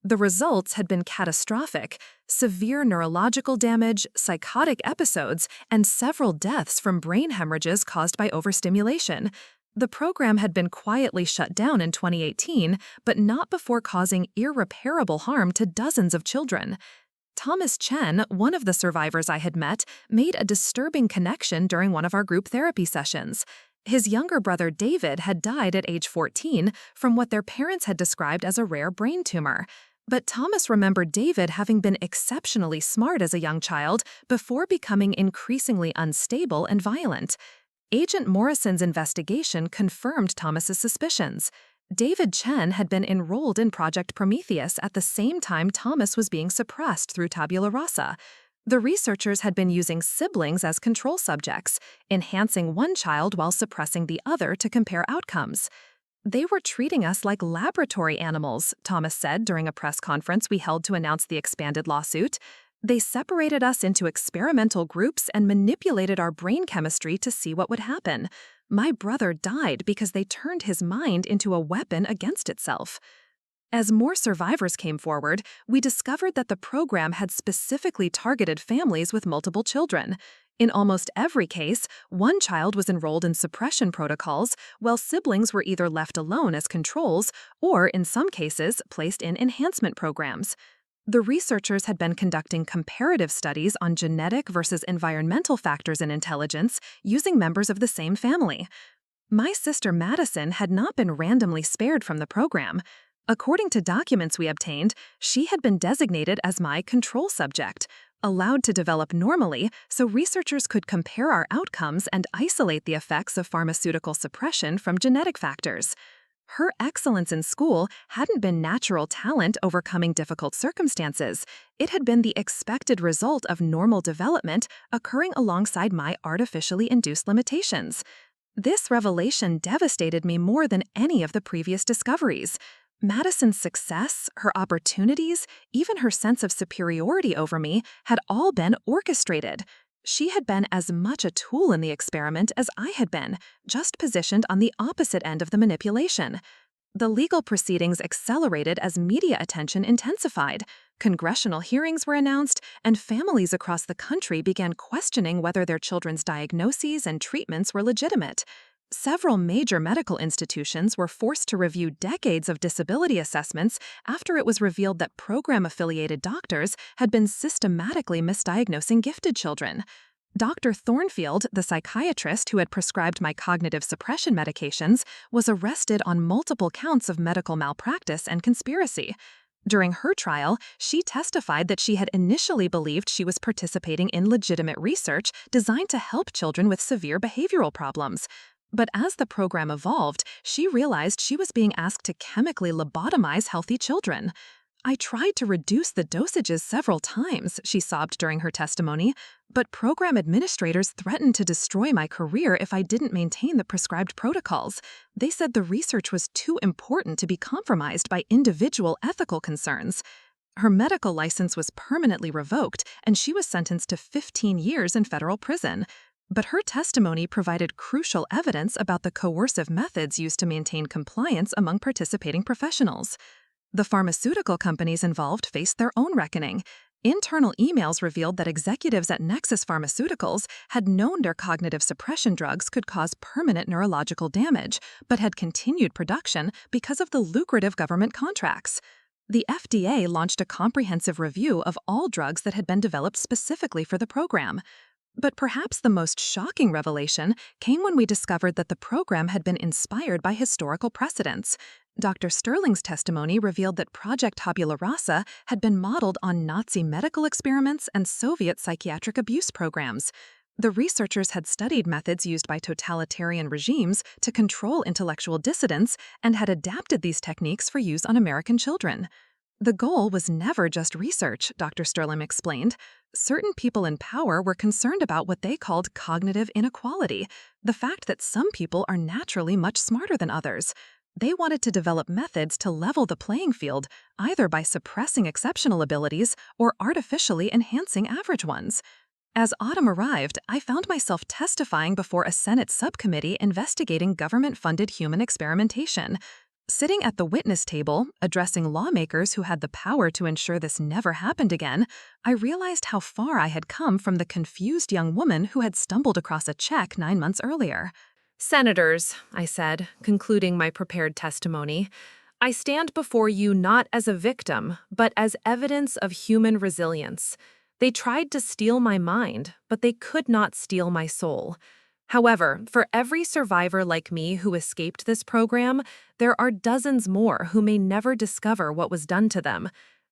The results had been catastrophic: severe neurological damage, psychotic episodes, and several deaths from brain hemorrhages caused by overstimulation. The program had been quietly shut down in 2018, but not before causing irreparable harm to dozens of children. Thomas Chen, one of the survivors I had met, made a disturbing connection during one of our group therapy sessions. His younger brother David had died at age 14 from what their parents had described as a rare brain tumor. But Thomas remembered David having been exceptionally smart as a young child before becoming increasingly unstable and violent. Agent Morrison's investigation confirmed Thomas's suspicions. David Chen had been enrolled in Project Prometheus at the same time Thomas was being suppressed through tabula rasa. The researchers had been using siblings as control subjects, enhancing one child while suppressing the other to compare outcomes. They were treating us like laboratory animals, Thomas said during a press conference we held to announce the expanded lawsuit. They separated us into experimental groups and manipulated our brain chemistry to see what would happen. My brother died because they turned his mind into a weapon against itself. As more survivors came forward, we discovered that the program had specifically targeted families with multiple children. In almost every case, one child was enrolled in suppression protocols, while siblings were either left alone as controls or, in some cases, placed in enhancement programs. The researchers had been conducting comparative studies on genetic versus environmental factors in intelligence using members of the same family. My sister Madison had not been randomly spared from the program. According to documents we obtained, she had been designated as my control subject, allowed to develop normally so researchers could compare our outcomes and isolate the effects of pharmaceutical suppression from genetic factors. Her excellence in school hadn't been natural talent overcoming difficult circumstances. It had been the expected result of normal development occurring alongside my artificially induced limitations. This revelation devastated me more than any of the previous discoveries. Madison's success, her opportunities, even her sense of superiority over me had all been orchestrated. She had been as much a tool in the experiment as I had been, just positioned on the opposite end of the manipulation. The legal proceedings accelerated as media attention intensified. Congressional hearings were announced, and families across the country began questioning whether their children's diagnoses and treatments were legitimate. Several major medical institutions were forced to review decades of disability assessments after it was revealed that program-affiliated doctors had been systematically misdiagnosing gifted children. Dr. Thornfield, the psychiatrist who had prescribed my cognitive suppression medications, was arrested on multiple counts of medical malpractice and conspiracy. During her trial, she testified that she had initially believed she was participating in legitimate research designed to help children with severe behavioral problems. But as the program evolved, she realized she was being asked to chemically lobotomize healthy children. I tried to reduce the dosages several times, she sobbed during her testimony, but program administrators threatened to destroy my career if I didn't maintain the prescribed protocols. They said the research was too important to be compromised by individual ethical concerns. Her medical license was permanently revoked, and she was sentenced to 15 years in federal prison. But her testimony provided crucial evidence about the coercive methods used to maintain compliance among participating professionals. The pharmaceutical companies involved faced their own reckoning. Internal emails revealed that executives at Nexus Pharmaceuticals had known their cognitive suppression drugs could cause permanent neurological damage, but had continued production because of the lucrative government contracts. The FDA launched a comprehensive review of all drugs that had been developed specifically for the program. But perhaps the most shocking revelation came when we discovered that the program had been inspired by historical precedents. Dr. Sterling's testimony revealed that Project Tabula Rasa had been modeled on Nazi medical experiments and Soviet psychiatric abuse programs. The researchers had studied methods used by totalitarian regimes to control intellectual dissidents and had adapted these techniques for use on American children. The goal was never just research, Dr. Sterling explained. Certain people in power were concerned about what they called cognitive inequality, the fact that some people are naturally much smarter than others. They wanted to develop methods to level the playing field, either by suppressing exceptional abilities or artificially enhancing average ones. As autumn arrived, I found myself testifying before a Senate subcommittee investigating government-funded human experimentation. Sitting at the witness table, addressing lawmakers who had the power to ensure this never happened again, I realized how far I had come from the confused young woman who had stumbled across a check 9 months earlier. "Senators," I said, concluding my prepared testimony, "I stand before you not as a victim, but as evidence of human resilience. They tried to steal my mind, but they could not steal my soul. However, for every survivor like me who escaped this program, there are dozens more who may never discover what was done to them.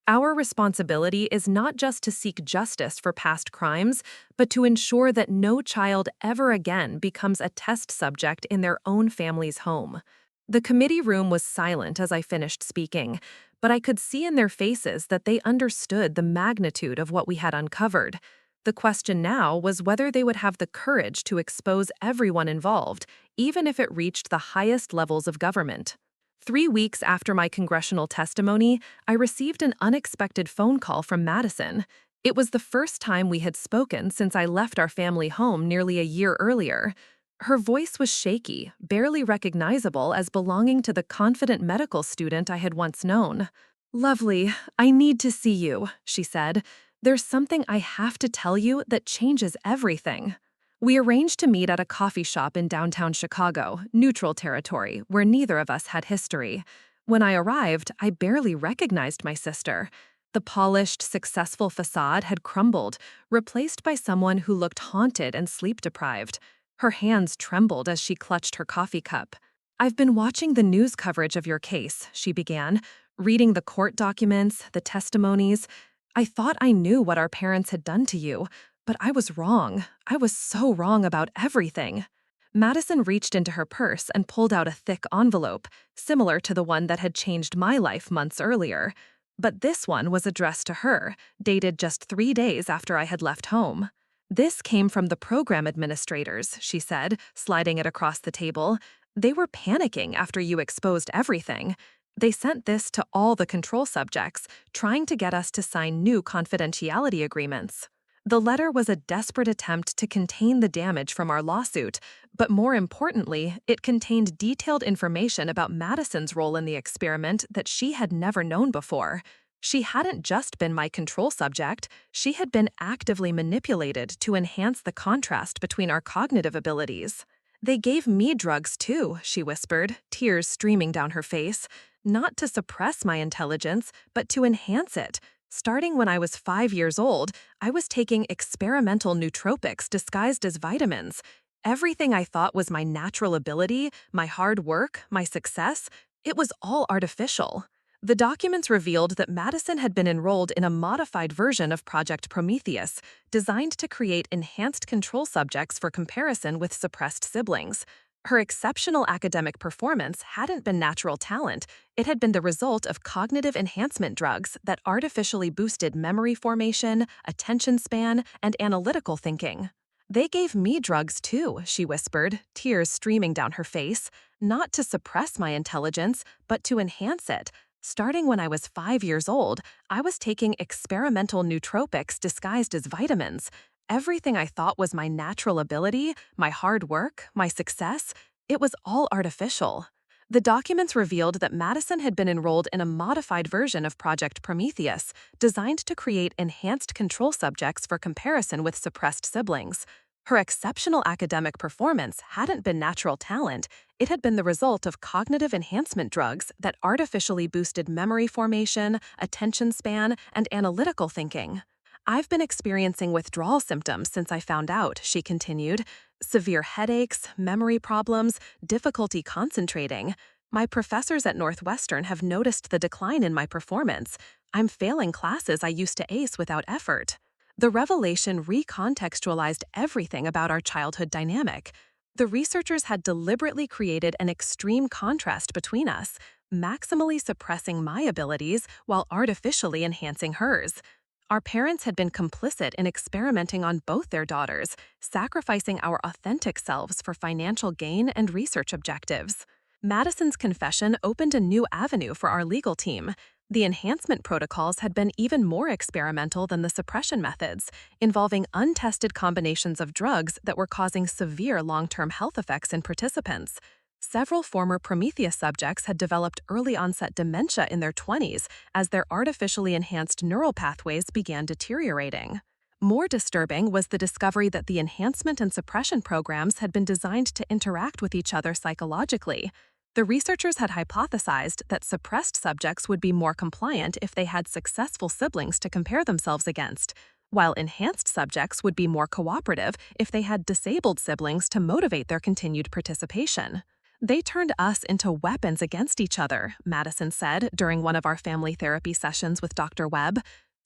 Our responsibility is not just to seek justice for past crimes, but to ensure that no child ever again becomes a test subject in their own family's home. The committee room was silent as I finished speaking, but I could see in their faces that they understood the magnitude of what we had uncovered. The question now was whether they would have the courage to expose everyone involved, even if it reached the highest levels of government. 3 weeks after my congressional testimony, I received an unexpected phone call from Madison. It was the first time we had spoken since I left our family home nearly a year earlier. Her voice was shaky, barely recognizable as belonging to the confident medical student I had once known. "Lovely, I need to see you," she said. "There's something I have to tell you that changes everything." We arranged to meet at a coffee shop in downtown Chicago, neutral territory, where neither of us had history. When I arrived, I barely recognized my sister. The polished, successful facade had crumbled, replaced by someone who looked haunted and sleep-deprived. Her hands trembled as she clutched her coffee cup. "I've been watching the news coverage of your case," she began, "reading the court documents, the testimonies. I thought I knew what our parents had done to you, but I was wrong. I was so wrong about everything." Madison reached into her purse and pulled out a thick envelope, similar to the one that had changed my life months earlier. But this one was addressed to her, dated just 3 days after I had left home. "This came from the program administrators," she said, sliding it across the table. "They were panicking after you exposed everything. They sent this to all the control subjects, trying to get us to sign new confidentiality agreements." The letter was a desperate attempt to contain the damage from our lawsuit, but more importantly, it contained detailed information about Madison's role in the experiment that she had never known before. She hadn't just been my control subject, she had been actively manipulated to enhance the contrast between our cognitive abilities. "They gave me drugs too," she whispered, tears streaming down her face. "Not to suppress my intelligence, but to enhance it. Starting when I was 5 years old, I was taking experimental nootropics disguised as vitamins. Everything I thought was my natural ability, my hard work, my success, it was all artificial." The documents revealed that Madison had been enrolled in a modified version of Project Prometheus, designed to create enhanced control subjects for comparison with suppressed siblings. Her exceptional academic performance hadn't been natural talent, it had been the result of cognitive enhancement drugs that artificially boosted memory formation, attention span, and analytical thinking. "They gave me drugs too," she whispered, tears streaming down her face. "Not to suppress my intelligence, but to enhance it. Starting when I was 5 years old, I was taking experimental nootropics disguised as vitamins. Everything I thought was my natural ability, my hard work, my success, it was all artificial." The documents revealed that Madison had been enrolled in a modified version of Project Prometheus, designed to create enhanced control subjects for comparison with suppressed siblings. Her exceptional academic performance hadn't been natural talent, it had been the result of cognitive enhancement drugs that artificially boosted memory formation, attention span, and analytical thinking. "I've been experiencing withdrawal symptoms since I found out," she continued. "Severe headaches, memory problems, difficulty concentrating. My professors at Northwestern have noticed the decline in my performance. I'm failing classes I used to ace without effort." The revelation recontextualized everything about our childhood dynamic. The researchers had deliberately created an extreme contrast between us, maximally suppressing my abilities while artificially enhancing hers. Our parents had been complicit in experimenting on both their daughters, sacrificing our authentic selves for financial gain and research objectives. Madison's confession opened a new avenue for our legal team. The enhancement protocols had been even more experimental than the suppression methods, involving untested combinations of drugs that were causing severe long-term health effects in participants. Several former Prometheus subjects had developed early-onset dementia in their 20s as their artificially enhanced neural pathways began deteriorating. More disturbing was the discovery that the enhancement and suppression programs had been designed to interact with each other psychologically. The researchers had hypothesized that suppressed subjects would be more compliant if they had successful siblings to compare themselves against. while enhanced subjects would be more cooperative if they had disabled siblings to motivate their continued participation. They turned us into weapons against each other, Madison said during one of our family therapy sessions with Dr. Webb.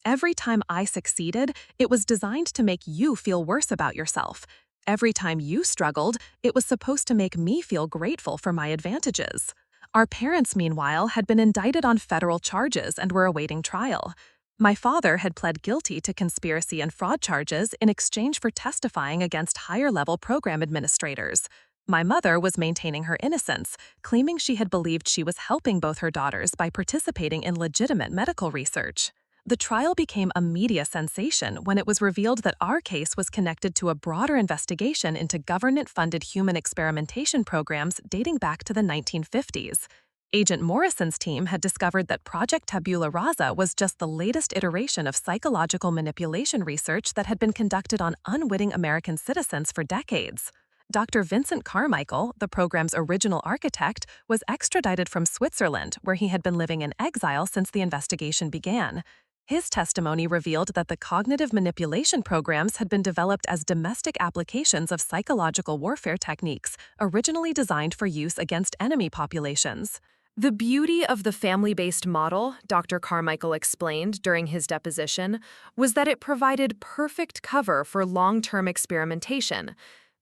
Every time I succeeded, it was designed to make you feel worse about yourself. Every time you struggled, it was supposed to make me feel grateful for my advantages. Our parents, meanwhile, had been indicted on federal charges and were awaiting trial. My father had pled guilty to conspiracy and fraud charges in exchange for testifying against higher-level program administrators. My mother was maintaining her innocence, claiming she had believed she was helping both her daughters by participating in legitimate medical research. The trial became a media sensation when it was revealed that our case was connected to a broader investigation into government-funded human experimentation programs dating back to the 1950s. Agent Morrison's team had discovered that Project Tabula Rasa was just the latest iteration of psychological manipulation research that had been conducted on unwitting American citizens for decades. Dr. Vincent Carmichael, the program's original architect, was extradited from Switzerland, where he had been living in exile since the investigation began. His testimony revealed that the cognitive manipulation programs had been developed as domestic applications of psychological warfare techniques, originally designed for use against enemy populations. The beauty of the family-based model, Dr. Carmichael explained during his deposition, was that it provided perfect cover for long-term experimentation.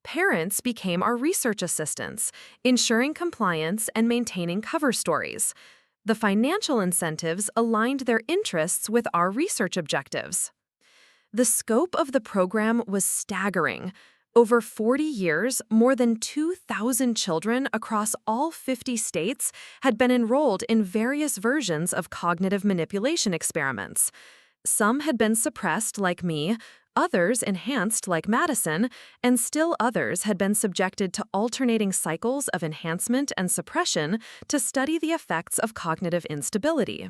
Parents became our research assistants, ensuring compliance and maintaining cover stories. The financial incentives aligned their interests with our research objectives. The scope of the program was staggering. Over 40 years, more than 2,000 children across all 50 states had been enrolled in various versions of cognitive manipulation experiments. Some had been suppressed, like me, others enhanced, like Madison, and still others had been subjected to alternating cycles of enhancement and suppression to study the effects of cognitive instability.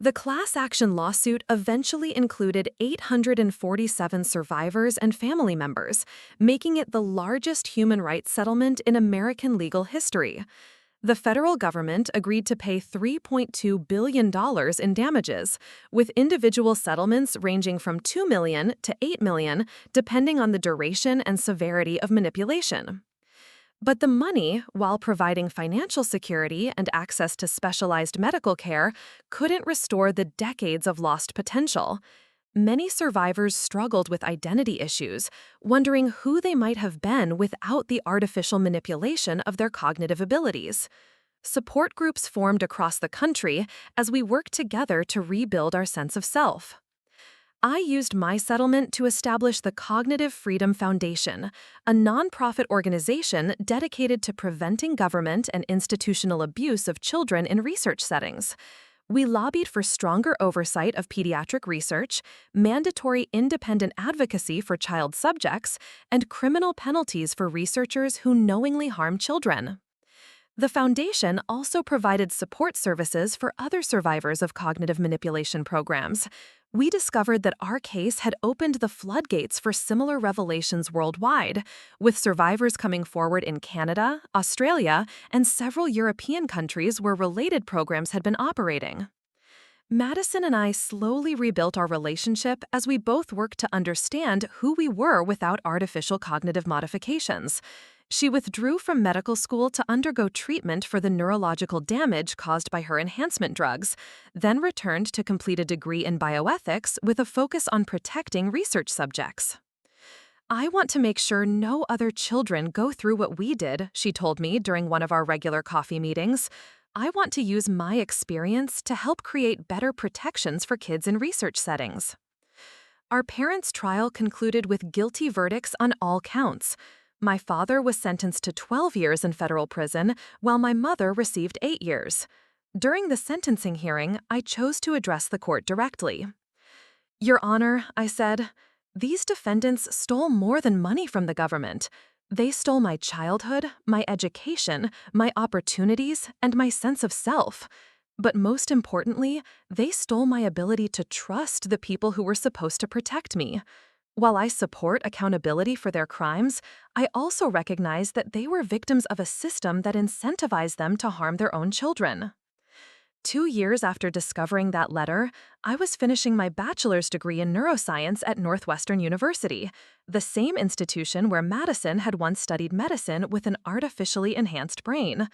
The class action lawsuit eventually included 847 survivors and family members, making it the largest human rights settlement in American legal history. The federal government agreed to pay $3.2 billion in damages, with individual settlements ranging from $2 million to $8 million, depending on the duration and severity of manipulation. But the money, while providing financial security and access to specialized medical care, couldn't restore the decades of lost potential. Many survivors struggled with identity issues, wondering who they might have been without the artificial manipulation of their cognitive abilities. Support groups formed across the country as we worked together to rebuild our sense of self. I used my settlement to establish the Cognitive Freedom Foundation, a nonprofit organization dedicated to preventing government and institutional abuse of children in research settings. We lobbied for stronger oversight of pediatric research, mandatory independent advocacy for child subjects, and criminal penalties for researchers who knowingly harm children. The foundation also provided support services for other survivors of cognitive manipulation programs. We discovered that our case had opened the floodgates for similar revelations worldwide, with survivors coming forward in Canada, Australia, and several European countries where related programs had been operating. Madison and I slowly rebuilt our relationship as we both worked to understand who we were without artificial cognitive modifications. She withdrew from medical school to undergo treatment for the neurological damage caused by her enhancement drugs, then returned to complete a degree in bioethics with a focus on protecting research subjects. "I want to make sure no other children go through what we did," she told me during one of our regular coffee meetings. "I want to use my experience to help create better protections for kids in research settings." Our parents' trial concluded with guilty verdicts on all counts. My father was sentenced to 12 years in federal prison, while my mother received 8 years. During the sentencing hearing, I chose to address the court directly. "Your Honor," I said, "these defendants stole more than money from the government. They stole my childhood, my education, my opportunities, and my sense of self. But most importantly, they stole my ability to trust the people who were supposed to protect me. While I support accountability for their crimes, I also recognize that they were victims of a system that incentivized them to harm their own children." 2 years after discovering that letter, I was finishing my bachelor's degree in neuroscience at Northwestern University, the same institution where Madison had once studied medicine with an artificially enhanced brain.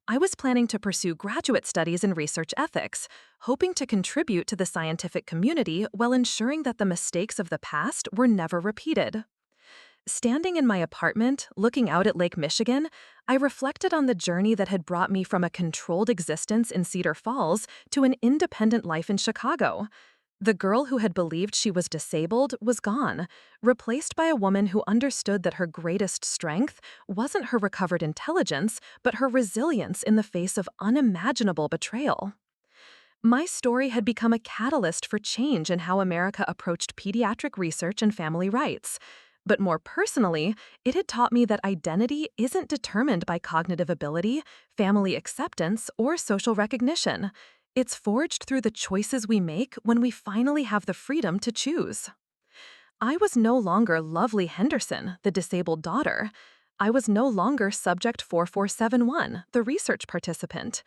I was planning to pursue graduate studies in research ethics, hoping to contribute to the scientific community while ensuring that the mistakes of the past were never repeated. Standing in my apartment, looking out at Lake Michigan, I reflected on the journey that had brought me from a controlled existence in Cedar Falls to an independent life in Chicago. The girl who had believed she was disabled was gone, replaced by a woman who understood that her greatest strength wasn't her recovered intelligence, but her resilience in the face of unimaginable betrayal. My story had become a catalyst for change in how America approached pediatric research and family rights. But more personally, it had taught me that identity isn't determined by cognitive ability, family acceptance, or social recognition. It's forged through the choices we make when we finally have the freedom to choose. I was no longer Lovely Henderson, the disabled daughter. I was no longer Subject 4471, the research participant.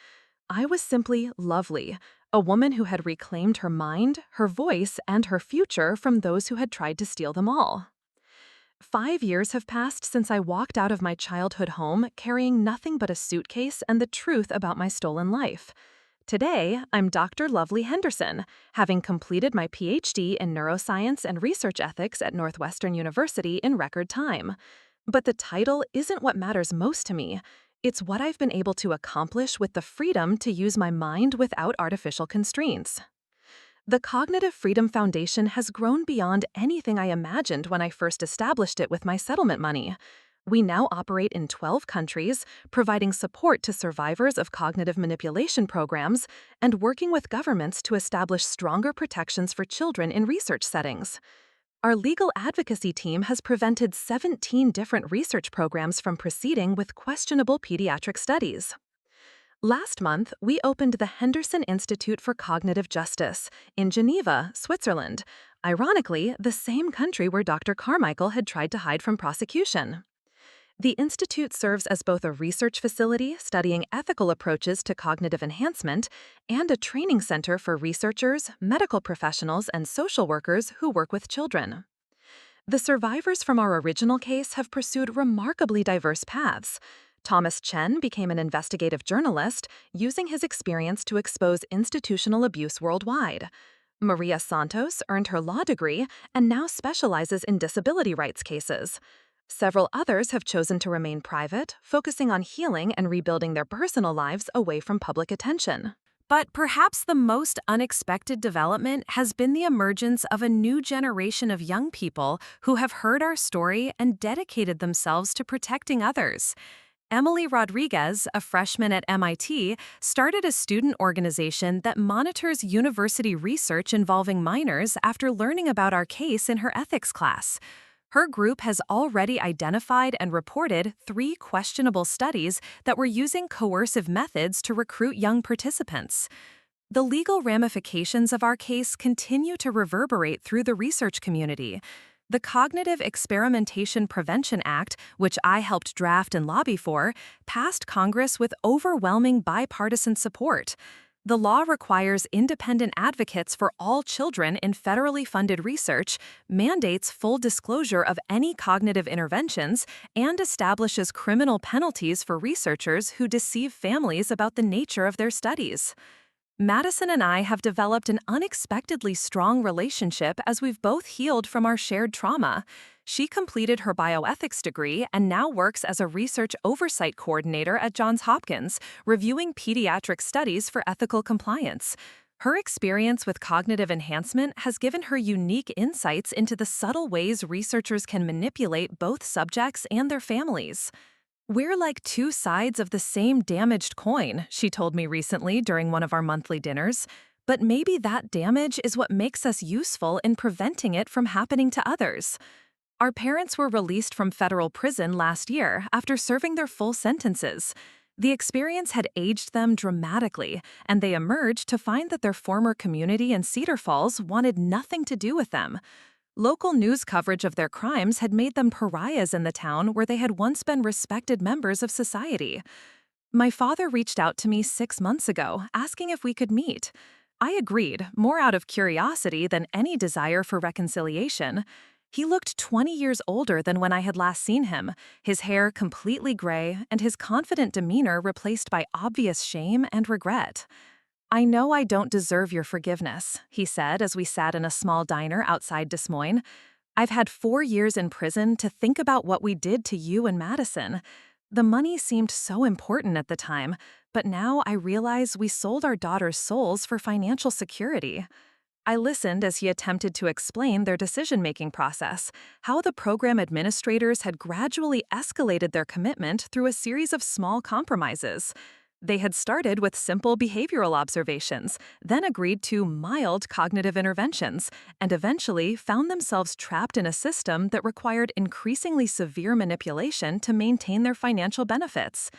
I was simply Lovely, a woman who had reclaimed her mind, her voice, and her future from those who had tried to steal them all. 5 years have passed since I walked out of my childhood home carrying nothing but a suitcase and the truth about my stolen life. Today, I'm Dr. Lovely Henderson, having completed my PhD in neuroscience and research ethics at Northwestern University in record time. But the title isn't what matters most to me. It's what I've been able to accomplish with the freedom to use my mind without artificial constraints. The Cognitive Freedom Foundation has grown beyond anything I imagined when I first established it with my settlement money. We now operate in 12 countries, providing support to survivors of cognitive manipulation programs and working with governments to establish stronger protections for children in research settings. Our legal advocacy team has prevented 17 different research programs from proceeding with questionable pediatric studies. Last month, we opened the Henderson Institute for Cognitive Justice in Geneva, Switzerland, ironically, the same country where Dr. Carmichael had tried to hide from prosecution. The institute serves as both a research facility studying ethical approaches to cognitive enhancement and a training center for researchers, medical professionals, and social workers who work with children. The survivors from our original case have pursued remarkably diverse paths. Thomas Chen became an investigative journalist, using his experience to expose institutional abuse worldwide. Maria Santos earned her law degree and now specializes in disability rights cases. Several others have chosen to remain private, focusing on healing and rebuilding their personal lives away from public attention. But perhaps the most unexpected development has been the emergence of a new generation of young people who have heard our story and dedicated themselves to protecting others. Emily Rodriguez, a freshman at MIT, started a student organization that monitors university research involving minors after learning about our case in her ethics class. Her group has already identified and reported 3 questionable studies that were using coercive methods to recruit young participants. The legal ramifications of our case continue to reverberate through the research community. The Cognitive Experimentation Prevention Act, which I helped draft and lobby for, passed Congress with overwhelming bipartisan support. The law requires independent advocates for all children in federally funded research, mandates full disclosure of any cognitive interventions, and establishes criminal penalties for researchers who deceive families about the nature of their studies. Madison and I have developed an unexpectedly strong relationship as we've both healed from our shared trauma. She completed her bioethics degree and now works as a research oversight coordinator at Johns Hopkins, reviewing pediatric studies for ethical compliance. Her experience with cognitive enhancement has given her unique insights into the subtle ways researchers can manipulate both subjects and their families. "We're like 2 sides of the same damaged coin," she told me recently during one of our monthly dinners. But maybe that damage is what makes us useful in preventing it from happening to others. Our parents were released from federal prison last year after serving their full sentences. The experience had aged them dramatically, and they emerged to find that their former community in Cedar Falls wanted nothing to do with them. Local news coverage of their crimes had made them pariahs in the town where they had once been respected members of society. My father reached out to me 6 months ago, asking if we could meet. I agreed, more out of curiosity than any desire for reconciliation. He looked 20 years older than when I had last seen him, his hair completely gray, and his confident demeanor replaced by obvious shame and regret. "I know I don't deserve your forgiveness," he said as we sat in a small diner outside Des Moines. "I've had 4 years in prison to think about what we did to you and Madison. The money seemed so important at the time, but now I realize we sold our daughter's souls for financial security." I listened as he attempted to explain their decision-making process, how the program administrators had gradually escalated their commitment through a series of small compromises. They had started with simple behavioral observations, then agreed to mild cognitive interventions, and eventually found themselves trapped in a system that required increasingly severe manipulation to maintain their financial benefits.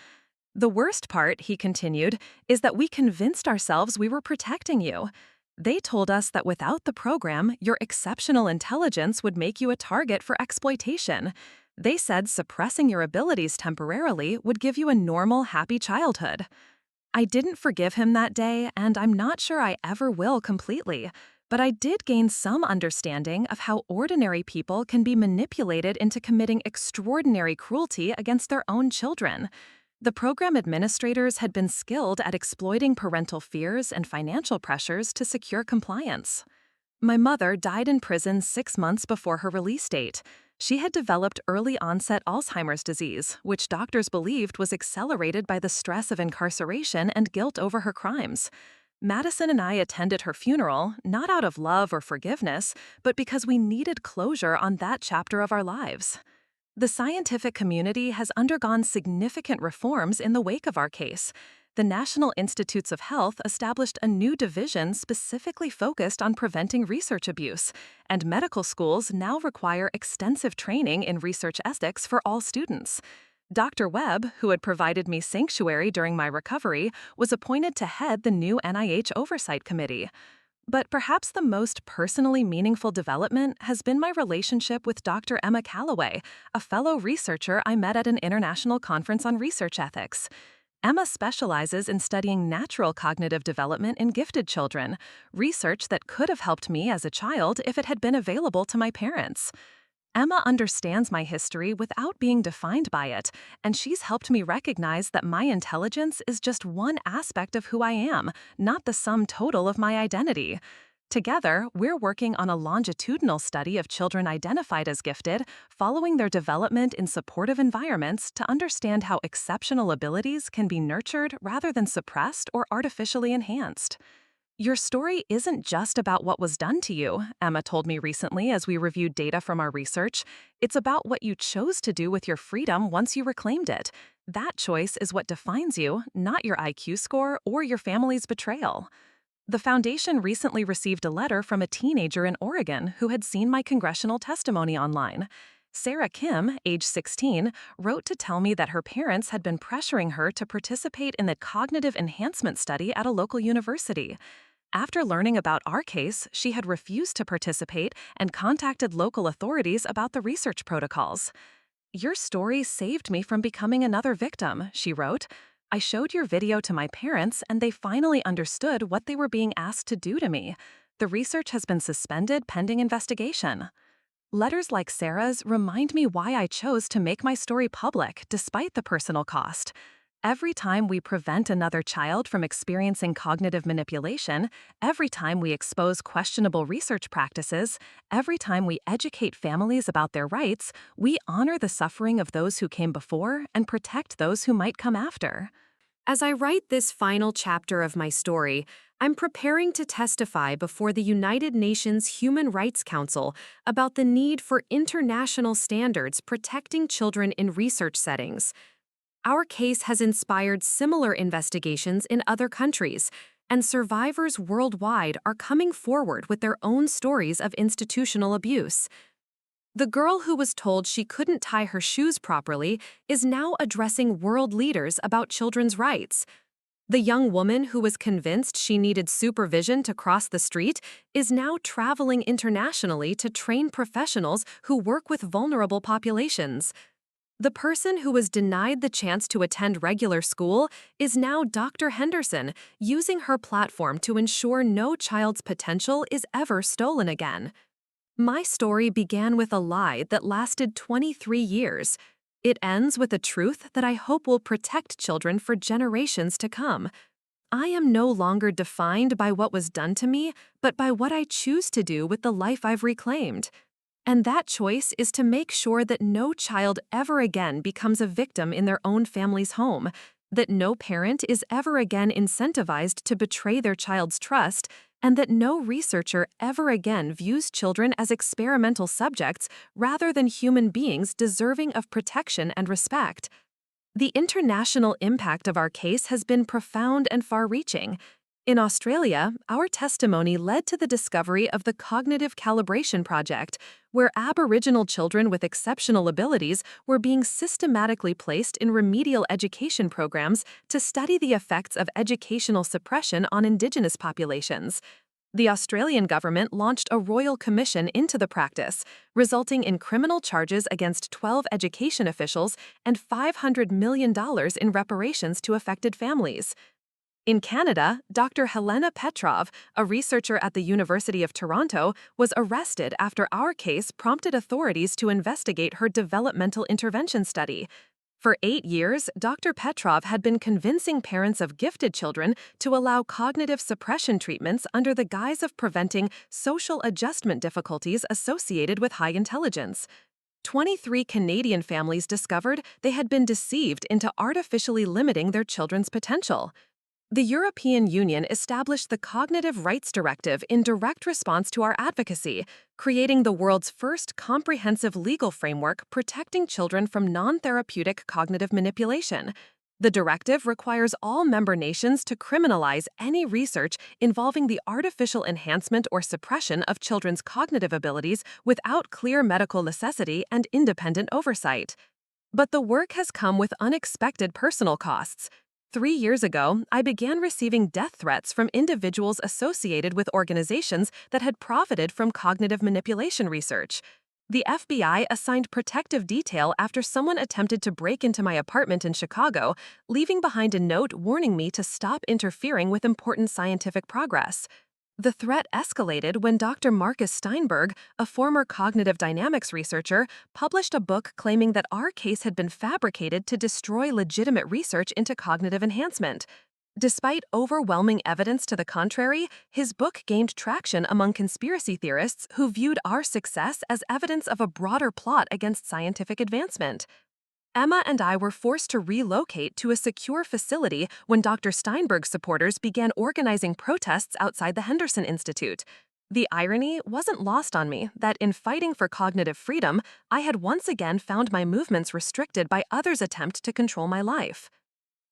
"The worst part," he continued, "is that we convinced ourselves we were protecting you. They told us that without the program, your exceptional intelligence would make you a target for exploitation. They said suppressing your abilities temporarily would give you a normal, happy childhood." I didn't forgive him that day, and I'm not sure I ever will completely. But I did gain some understanding of how ordinary people can be manipulated into committing extraordinary cruelty against their own children. The program administrators had been skilled at exploiting parental fears and financial pressures to secure compliance. My mother died in prison 6 months before her release date. She had developed early-onset Alzheimer's disease, which doctors believed was accelerated by the stress of incarceration and guilt over her crimes. Madison and I attended her funeral, not out of love or forgiveness, but because we needed closure on that chapter of our lives. The scientific community has undergone significant reforms in the wake of our case. The National Institutes of Health established a new division specifically focused on preventing research abuse, and medical schools now require extensive training in research ethics for all students. Dr. Webb, who had provided me sanctuary during my recovery, was appointed to head the new NIH Oversight Committee. But perhaps the most personally meaningful development has been my relationship with Dr. Emma Calloway, a fellow researcher I met at an international conference on research ethics. Emma specializes in studying natural cognitive development in gifted children, research that could have helped me as a child if it had been available to my parents. Emma understands my history without being defined by it, and she's helped me recognize that my intelligence is just one aspect of who I am, not the sum total of my identity. Together, we're working on a longitudinal study of children identified as gifted, following their development in supportive environments to understand how exceptional abilities can be nurtured rather than suppressed or artificially enhanced. "Your story isn't just about what was done to you," Emma told me recently as we reviewed data from our research. "It's about what you chose to do with your freedom once you reclaimed it. That choice is what defines you, not your IQ score or your family's betrayal." The foundation recently received a letter from a teenager in Oregon who had seen my congressional testimony online. Sarah Kim, age 16, wrote to tell me that her parents had been pressuring her to participate in the cognitive enhancement study at a local university. After learning about our case, she had refused to participate and contacted local authorities about the research protocols. "Your story saved me from becoming another victim," she wrote. "I showed your video to my parents, and they finally understood what they were being asked to do to me. The research has been suspended pending investigation." Letters like Sarah's remind me why I chose to make my story public despite the personal cost. Every time we prevent another child from experiencing cognitive manipulation, every time we expose questionable research practices, every time we educate families about their rights, we honor the suffering of those who came before and protect those who might come after. As I write this final chapter of my story, I'm preparing to testify before the United Nations Human Rights Council about the need for international standards protecting children in research settings. Our case has inspired similar investigations in other countries, and survivors worldwide are coming forward with their own stories of institutional abuse. The girl who was told she couldn't tie her shoes properly is now addressing world leaders about children's rights. The young woman who was convinced she needed supervision to cross the street is now traveling internationally to train professionals who work with vulnerable populations. The person who was denied the chance to attend regular school is now Dr. Henderson, using her platform to ensure no child's potential is ever stolen again. My story began with a lie that lasted 23 years. It ends with a truth that I hope will protect children for generations to come. I am no longer defined by what was done to me, but by what I choose to do with the life I've reclaimed. And that choice is to make sure that no child ever again becomes a victim in their own family's home, that no parent is ever again incentivized to betray their child's trust, and that no researcher ever again views children as experimental subjects rather than human beings deserving of protection and respect. The international impact of our case has been profound and far-reaching. In Australia, our testimony led to the discovery of the Cognitive Calibration Project, where Aboriginal children with exceptional abilities were being systematically placed in remedial education programs to study the effects of educational suppression on Indigenous populations. The Australian government launched a royal commission into the practice, resulting in criminal charges against 12 education officials and $500 million in reparations to affected families. In Canada, Dr. Helena Petrov, a researcher at the University of Toronto, was arrested after our case prompted authorities to investigate her developmental intervention study. For 8 years, Dr. Petrov had been convincing parents of gifted children to allow cognitive suppression treatments under the guise of preventing social adjustment difficulties associated with high intelligence. 23 Canadian families discovered they had been deceived into artificially limiting their children's potential. The European Union established the Cognitive Rights Directive in direct response to our advocacy, creating the world's first comprehensive legal framework protecting children from non-therapeutic cognitive manipulation. The directive requires all member nations to criminalize any research involving the artificial enhancement or suppression of children's cognitive abilities without clear medical necessity and independent oversight. But the work has come with unexpected personal costs. 3 years ago, I began receiving death threats from individuals associated with organizations that had profited from cognitive manipulation research. The FBI assigned protective detail after someone attempted to break into my apartment in Chicago, leaving behind a note warning me to stop interfering with important scientific progress. The threat escalated when Dr. Marcus Steinberg, a former cognitive dynamics researcher, published a book claiming that our case had been fabricated to destroy legitimate research into cognitive enhancement. Despite overwhelming evidence to the contrary, his book gained traction among conspiracy theorists who viewed our success as evidence of a broader plot against scientific advancement. Emma and I were forced to relocate to a secure facility when Dr. Steinberg's supporters began organizing protests outside the Henderson Institute. The irony wasn't lost on me that in fighting for cognitive freedom, I had once again found my movements restricted by others' attempt to control my life.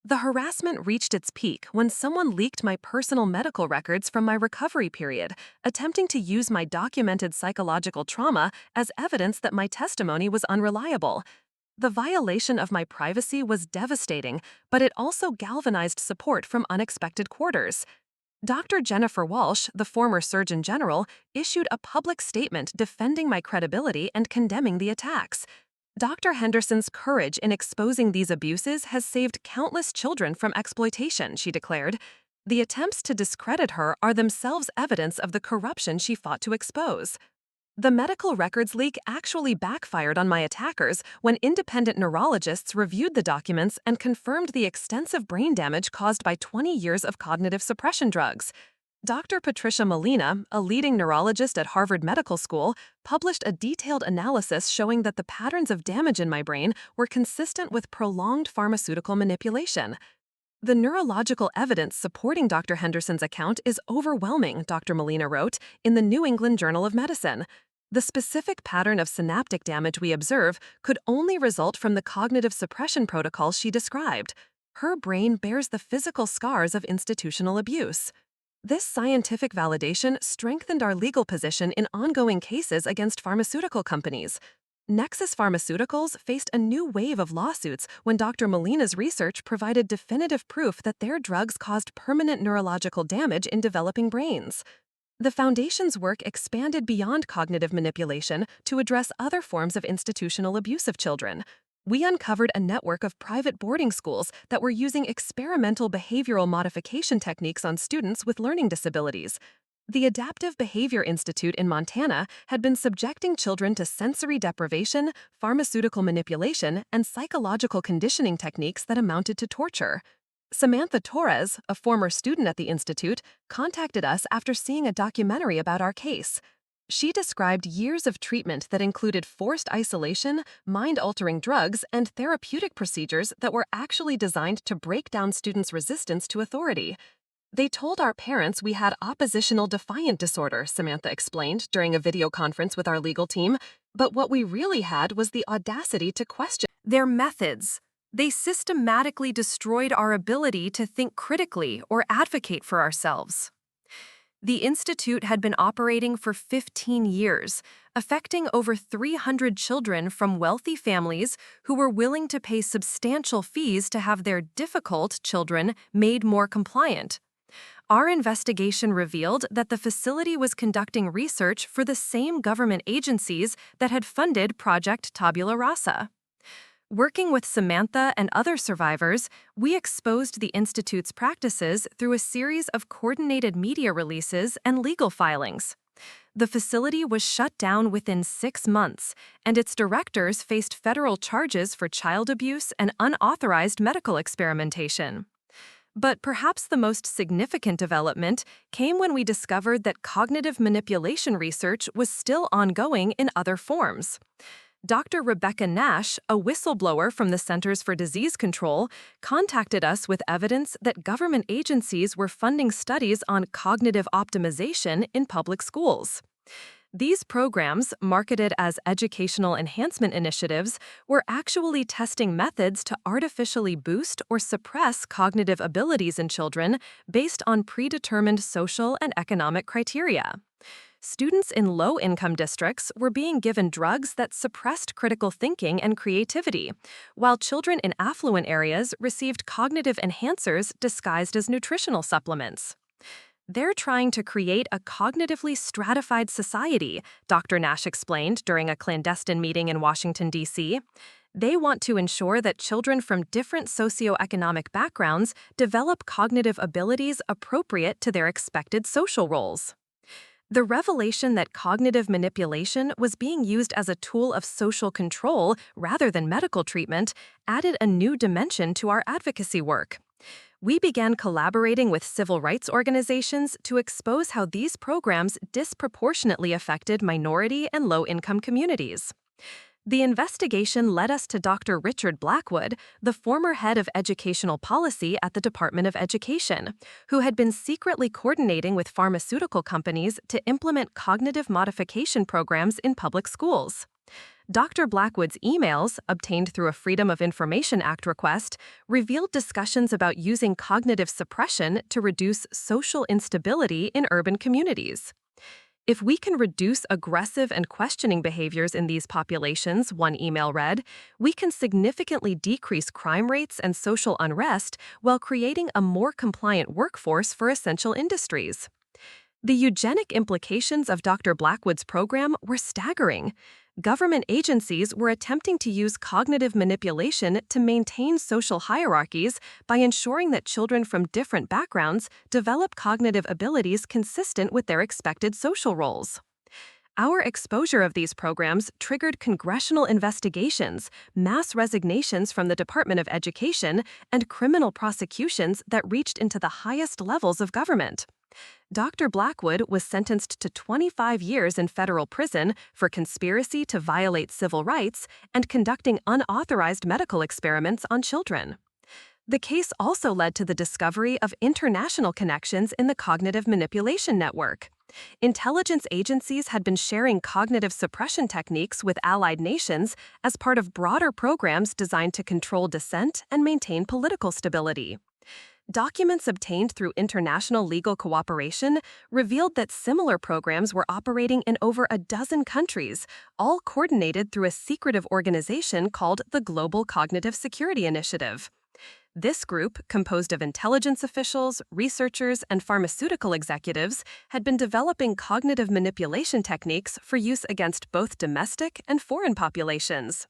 The harassment reached its peak when someone leaked my personal medical records from my recovery period, attempting to use my documented psychological trauma as evidence that my testimony was unreliable. The violation of my privacy was devastating, but it also galvanized support from unexpected quarters. Dr. Jennifer Walsh, the former Surgeon General, issued a public statement defending my credibility and condemning the attacks. Dr. Henderson's courage in exposing these abuses has saved countless children from exploitation, she declared. The attempts to discredit her are themselves evidence of the corruption she fought to expose. The medical records leak actually backfired on my attackers when independent neurologists reviewed the documents and confirmed the extensive brain damage caused by 20 years of cognitive suppression drugs. Dr. Patricia Molina, a leading neurologist at Harvard Medical School, published a detailed analysis showing that the patterns of damage in my brain were consistent with prolonged pharmaceutical manipulation. The neurological evidence supporting Dr. Henderson's account is overwhelming, Dr. Molina wrote in the New England Journal of Medicine. The specific pattern of synaptic damage we observe could only result from the cognitive suppression protocols she described. Her brain bears the physical scars of institutional abuse. This scientific validation strengthened our legal position in ongoing cases against pharmaceutical companies. Nexus Pharmaceuticals faced a new wave of lawsuits when Dr. Molina's research provided definitive proof that their drugs caused permanent neurological damage in developing brains. The Foundation's work expanded beyond cognitive manipulation to address other forms of institutional abuse of children. We uncovered a network of private boarding schools that were using experimental behavioral modification techniques on students with learning disabilities. The Adaptive Behavior Institute in Montana had been subjecting children to sensory deprivation, pharmaceutical manipulation, and psychological conditioning techniques that amounted to torture. Samantha Torres, a former student at the institute, contacted us after seeing a documentary about our case. She described years of treatment that included forced isolation, mind-altering drugs, and therapeutic procedures that were actually designed to break down students' resistance to authority. They told our parents we had oppositional defiant disorder, Samantha explained during a video conference with our legal team, but what we really had was the audacity to question their methods. They systematically destroyed our ability to think critically or advocate for ourselves. The institute had been operating for 15 years, affecting over 300 children from wealthy families who were willing to pay substantial fees to have their difficult children made more compliant. Our investigation revealed that the facility was conducting research for the same government agencies that had funded Project Tabula Rasa. Working with Samantha and other survivors, we exposed the Institute's practices through a series of coordinated media releases and legal filings. The facility was shut down within 6 months, and its directors faced federal charges for child abuse and unauthorized medical experimentation. But perhaps the most significant development came when we discovered that cognitive manipulation research was still ongoing in other forms. Dr. Rebecca Nash, a whistleblower from the Centers for Disease Control, contacted us with evidence that government agencies were funding studies on cognitive optimization in public schools. These programs, marketed as educational enhancement initiatives, were actually testing methods to artificially boost or suppress cognitive abilities in children based on predetermined social and economic criteria. Students in low-income districts were being given drugs that suppressed critical thinking and creativity, while children in affluent areas received cognitive enhancers disguised as nutritional supplements. They're trying to create a cognitively stratified society, Dr. Nash explained during a clandestine meeting in Washington, D.C. They want to ensure that children from different socioeconomic backgrounds develop cognitive abilities appropriate to their expected social roles. The revelation that cognitive manipulation was being used as a tool of social control rather than medical treatment added a new dimension to our advocacy work. We began collaborating with civil rights organizations to expose how these programs disproportionately affected minority and low-income communities. The investigation led us to Dr. Richard Blackwood, the former head of educational policy at the Department of Education, who had been secretly coordinating with pharmaceutical companies to implement cognitive modification programs in public schools. Dr. Blackwood's emails, obtained through a Freedom of Information Act request, revealed discussions about using cognitive suppression to reduce social instability in urban communities. If we can reduce aggressive and questioning behaviors in these populations, one email read, we can significantly decrease crime rates and social unrest while creating a more compliant workforce for essential industries. The eugenic implications of Dr. Blackwood's program were staggering. Government agencies were attempting to use cognitive manipulation to maintain social hierarchies by ensuring that children from different backgrounds develop cognitive abilities consistent with their expected social roles. Our exposure of these programs triggered congressional investigations, mass resignations from the Department of Education, and criminal prosecutions that reached into the highest levels of government. Dr. Blackwood was sentenced to 25 years in federal prison for conspiracy to violate civil rights and conducting unauthorized medical experiments on children. The case also led to the discovery of international connections in the cognitive manipulation network. Intelligence agencies had been sharing cognitive suppression techniques with allied nations as part of broader programs designed to control dissent and maintain political stability. Documents obtained through international legal cooperation revealed that similar programs were operating in over a dozen countries, all coordinated through a secretive organization called the Global Cognitive Security Initiative. This group, composed of intelligence officials, researchers, and pharmaceutical executives, had been developing cognitive manipulation techniques for use against both domestic and foreign populations.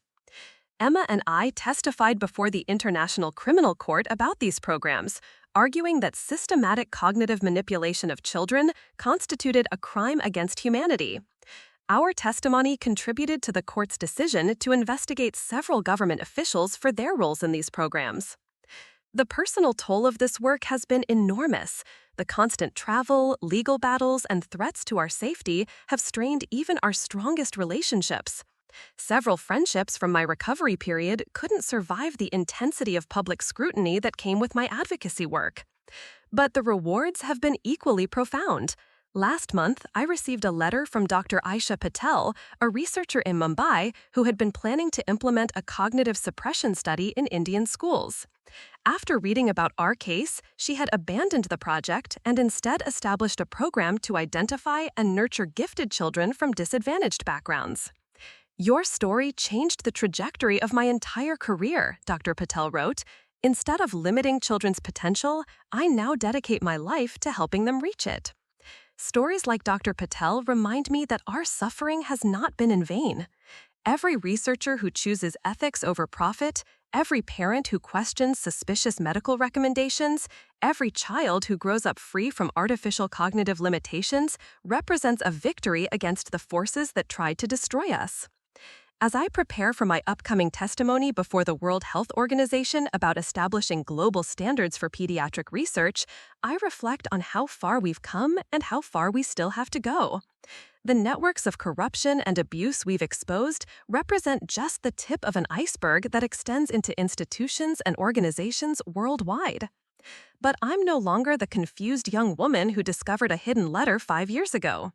Emma and I testified before the International Criminal Court about these programs, arguing that systematic cognitive manipulation of children constituted a crime against humanity. Our testimony contributed to the court's decision to investigate several government officials for their roles in these programs. The personal toll of this work has been enormous. The constant travel, legal battles, and threats to our safety have strained even our strongest relationships. Several friendships from my recovery period couldn't survive the intensity of public scrutiny that came with my advocacy work. But the rewards have been equally profound. Last month, I received a letter from Dr. Aisha Patel, a researcher in Mumbai who had been planning to implement a cognitive suppression study in Indian schools. After reading about our case, she had abandoned the project and instead established a program to identify and nurture gifted children from disadvantaged backgrounds. "Your story changed the trajectory of my entire career," Dr. Patel wrote. "Instead of limiting children's potential, I now dedicate my life to helping them reach it." Stories like Dr. Patel remind me that our suffering has not been in vain. Every researcher who chooses ethics over profit, every parent who questions suspicious medical recommendations, every child who grows up free from artificial cognitive limitations represents a victory against the forces that tried to destroy us. As I prepare for my upcoming testimony before the World Health Organization about establishing global standards for pediatric research, I reflect on how far we've come and how far we still have to go. The networks of corruption and abuse we've exposed represent just the tip of an iceberg that extends into institutions and organizations worldwide. But I'm no longer the confused young woman who discovered a hidden letter 5 years ago.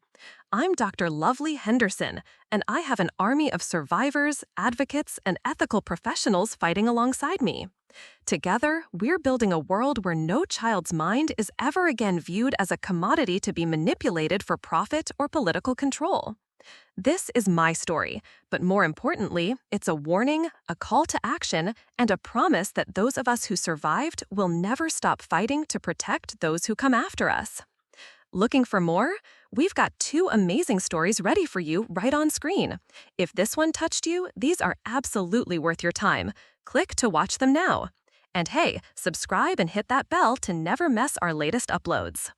I'm Dr. Lovely Henderson, and I have an army of survivors, advocates, and ethical professionals fighting alongside me. Together, we're building a world where no child's mind is ever again viewed as a commodity to be manipulated for profit or political control. This is my story, but more importantly, it's a warning, a call to action, and a promise that those of us who survived will never stop fighting to protect those who come after us. Looking for more? We've got 2 amazing stories ready for you right on screen. If this one touched you, these are absolutely worth your time. Click to watch them now. And hey, subscribe and hit that bell to never miss our latest uploads.